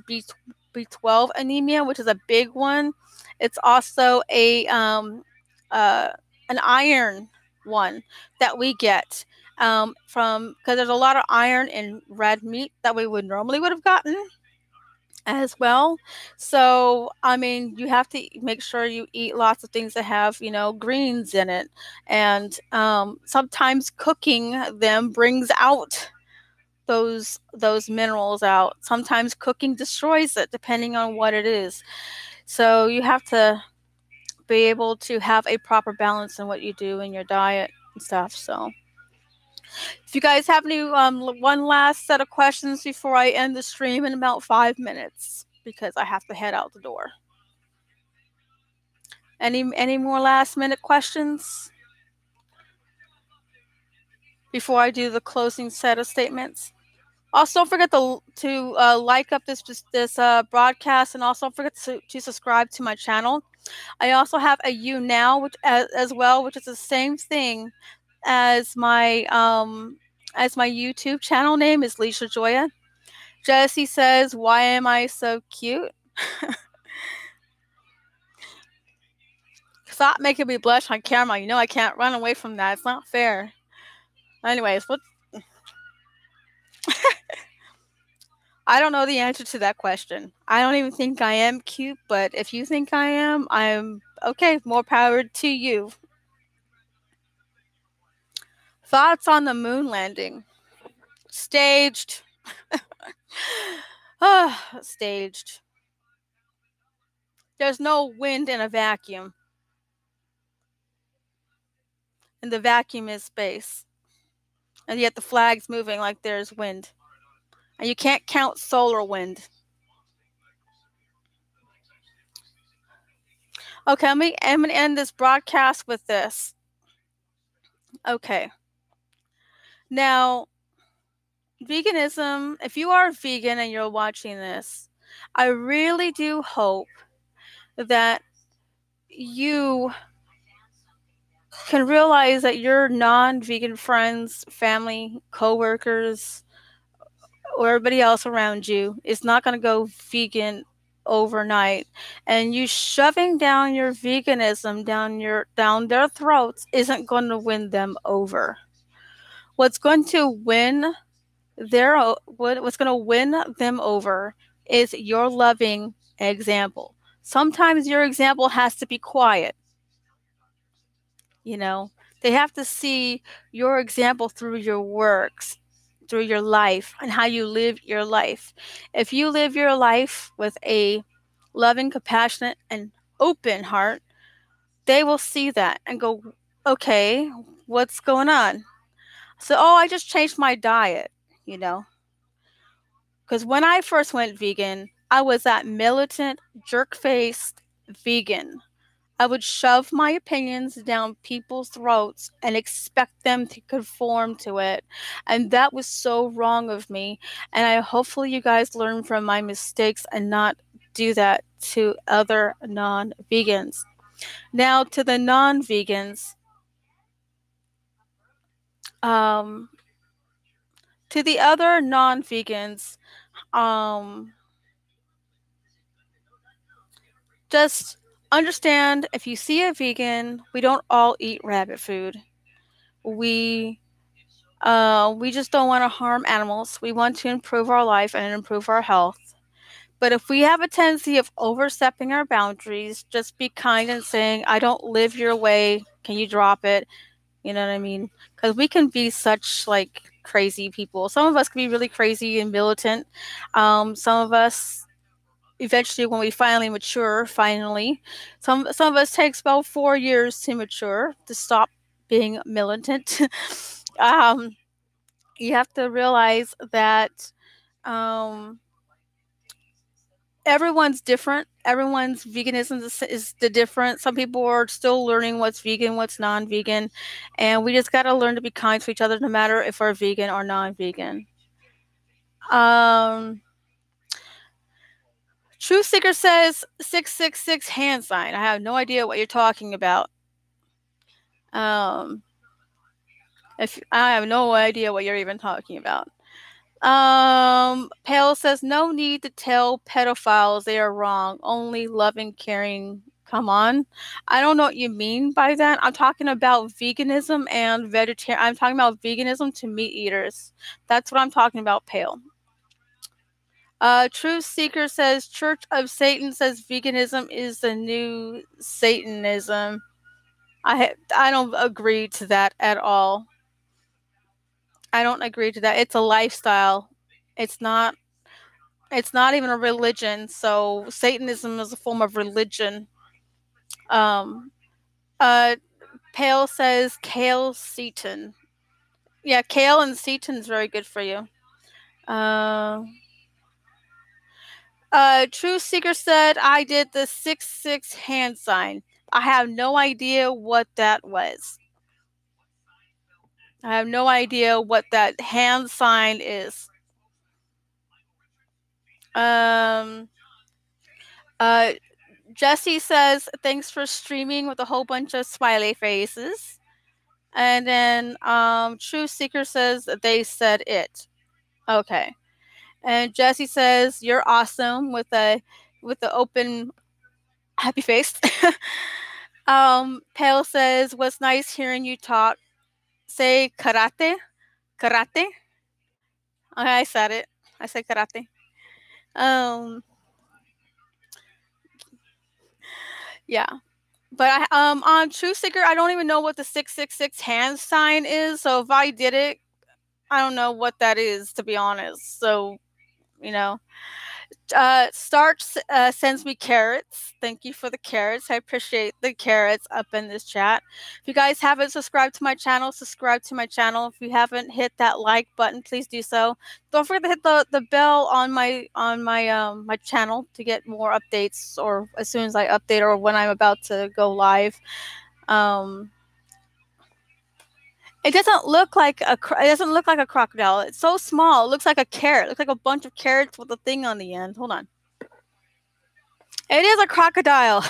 B12 anemia, which is a big one. It's also an iron one that we get because there's a lot of iron in red meat that we would have gotten as well. So, I mean, you have to make sure you eat lots of things that have, greens in it. And sometimes cooking them brings out those minerals out. Sometimes cooking destroys it, depending on what it is. So you have to be able to have a proper balance in what you do in your diet and stuff. So if you guys have any one last set of questions before I end the stream in about 5 minutes, because I have to head out the door. Any more last minute questions before I do the closing set of statements? Also, don't forget to like up this broadcast, and also don't forget to subscribe to my channel. I also have a YouNow, which as well, which is the same thing as my YouTube channel name is LishaJoya. Jessie says, "Why am I so cute?" Stop making me blush on camera. You know I can't run away from that. It's not fair. Anyways, I don't know the answer to that question. I don't even think I am cute, but if you think I am, I'm okay. More power to you. Thoughts on the moon landing? Staged. Staged. There's no wind in a vacuum. And the vacuum is space. And yet the flag's moving like there's wind. And you can't count solar wind. Okay, I'm going to end this broadcast with this. Okay. Now, veganism, if you are vegan and you're watching this, I really do hope that you can realize that your non-vegan friends, family, coworkers, or everybody else around you is not going to go vegan overnight, and you shoving down your veganism down their throats isn't going to win them over. What's going to win what's going to win them over is your loving example. Sometimes your example has to be quiet. You know, they have to see your example through your works, through your life, and how you live your life. If you live your life with a loving, compassionate, and open heart, they will see that and go, okay, what's going on? So, oh, I just changed my diet, you know. Because when I first went vegan, I was that militant, jerk-faced vegan. I would shove my opinions down people's throats and expect them to conform to it. And that was so wrong of me. And hopefully you guys learn from my mistakes and not do that to other non-vegans. Now, to the non-vegans, to the other non-vegans, just understand, if you see a vegan, we don't all eat rabbit food. We just don't want to harm animals. We want to improve our life and improve our health. But if we have a tendency of overstepping our boundaries, just be kind and saying, I don't live your way. Can you drop it? You know what I mean? Because we can be such like crazy people. Some of us can be really crazy and militant. Some of us, eventually, when we finally mature, some of us takes about 4 years to mature, to stop being militant. You have to realize that everyone's different. Everyone's veganism is the different. Some people are still learning what's vegan, what's non-vegan, and we just got to learn to be kind to each other, no matter if we're vegan or non-vegan. True Seeker says 666 hand sign. I have no idea what you're talking about. If I have no idea what you're even talking about. Pale says, no need to tell pedophiles they are wrong. Only loving, caring. Come on. I don't know what you mean by that. I'm talking about veganism and vegetarian. I'm talking about veganism to meat eaters. That's what I'm talking about, Pale. Truth Seeker says, Church of Satan says veganism is the new Satanism. I don't agree to that at all. I don't agree to that. It's a lifestyle. It's not even a religion. So Satanism is a form of religion. Pale says kale Satan. Yeah, kale and Satan is very good for you. True Seeker said, I did the 666 hand sign. I have no idea what that was. I have no idea what that hand sign is. Jesse says, thanks for streaming, with a whole bunch of smiley faces. And then True Seeker says, they said it. Okay. And Jesse says, you're awesome, with the open happy face. Pale says, was nice hearing you talk. Say karate. Karate. Okay, I said it. I said karate. Yeah. But on True Seeker, I don't even know what the 666 hand sign is. So if I did it, I don't know what that is, to be honest. So, you know. Starch sends me carrots. Thank you for the carrots. I appreciate the carrots up in this chat. If you guys haven't subscribed to my channel, subscribe to my channel. If you haven't hit that like button, please do so. Don't forget to hit the bell on my my channel to get more updates, or as soon as I update, or when I'm about to go live. It doesn't look like a crocodile. It's so small. It looks like a carrot. It looks like a bunch of carrots with a thing on the end. Hold on. It is a crocodile.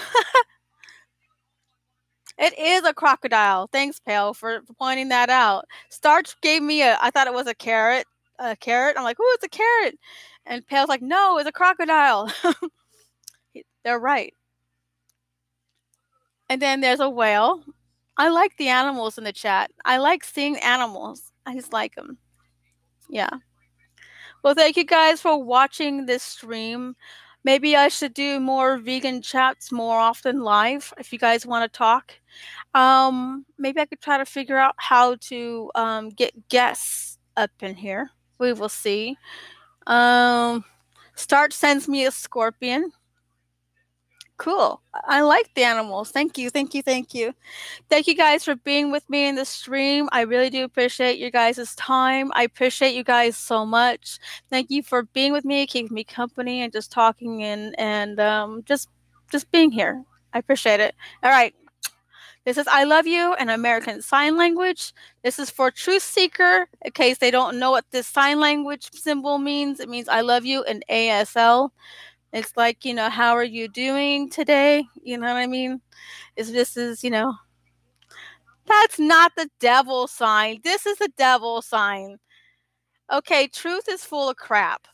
It is a crocodile. Thanks, Pale, for pointing that out. Starch gave me I thought it was a carrot. A carrot. I'm like, oh, it's a carrot. And Pale's like, no, it's a crocodile. They're right. And then there's a whale. I like the animals in the chat. I like seeing animals. I just like them. Yeah. Well, thank you guys for watching this stream. Maybe I should do more vegan chats more often live if you guys want to talk. Maybe I could try to figure out how to get guests up in here. We will see. Start sends me a scorpion. Cool. I like the animals. Thank you. Thank you. Thank you. Thank you guys for being with me in the stream. I really do appreciate you guys' time. I appreciate you guys so much. Thank you for being with me, keeping me company, and just talking and just being here. I appreciate it. All right. This is I love you in American Sign Language. This is for Truth Seeker. In case they don't know what this sign language symbol means, it means I love you in ASL. It's like, how are you doing today? You know what I mean? This is, that's not the devil sign. This is the devil sign. Okay, truth is full of crap.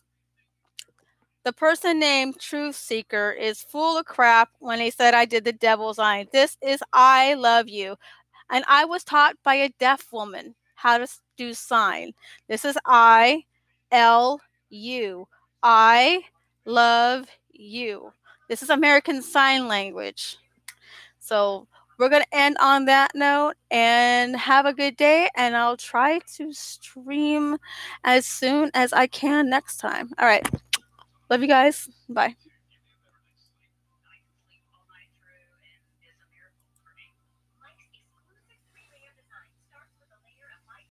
The person named Truth Seeker is full of crap when they said I did the devil sign. This is I love you. And I was taught by a deaf woman how to do sign. This is I L U. I love you. This is American Sign Language. So we're going to end on that note and have a good day. And I'll try to stream as soon as I can next time. All right. Love you guys. Bye.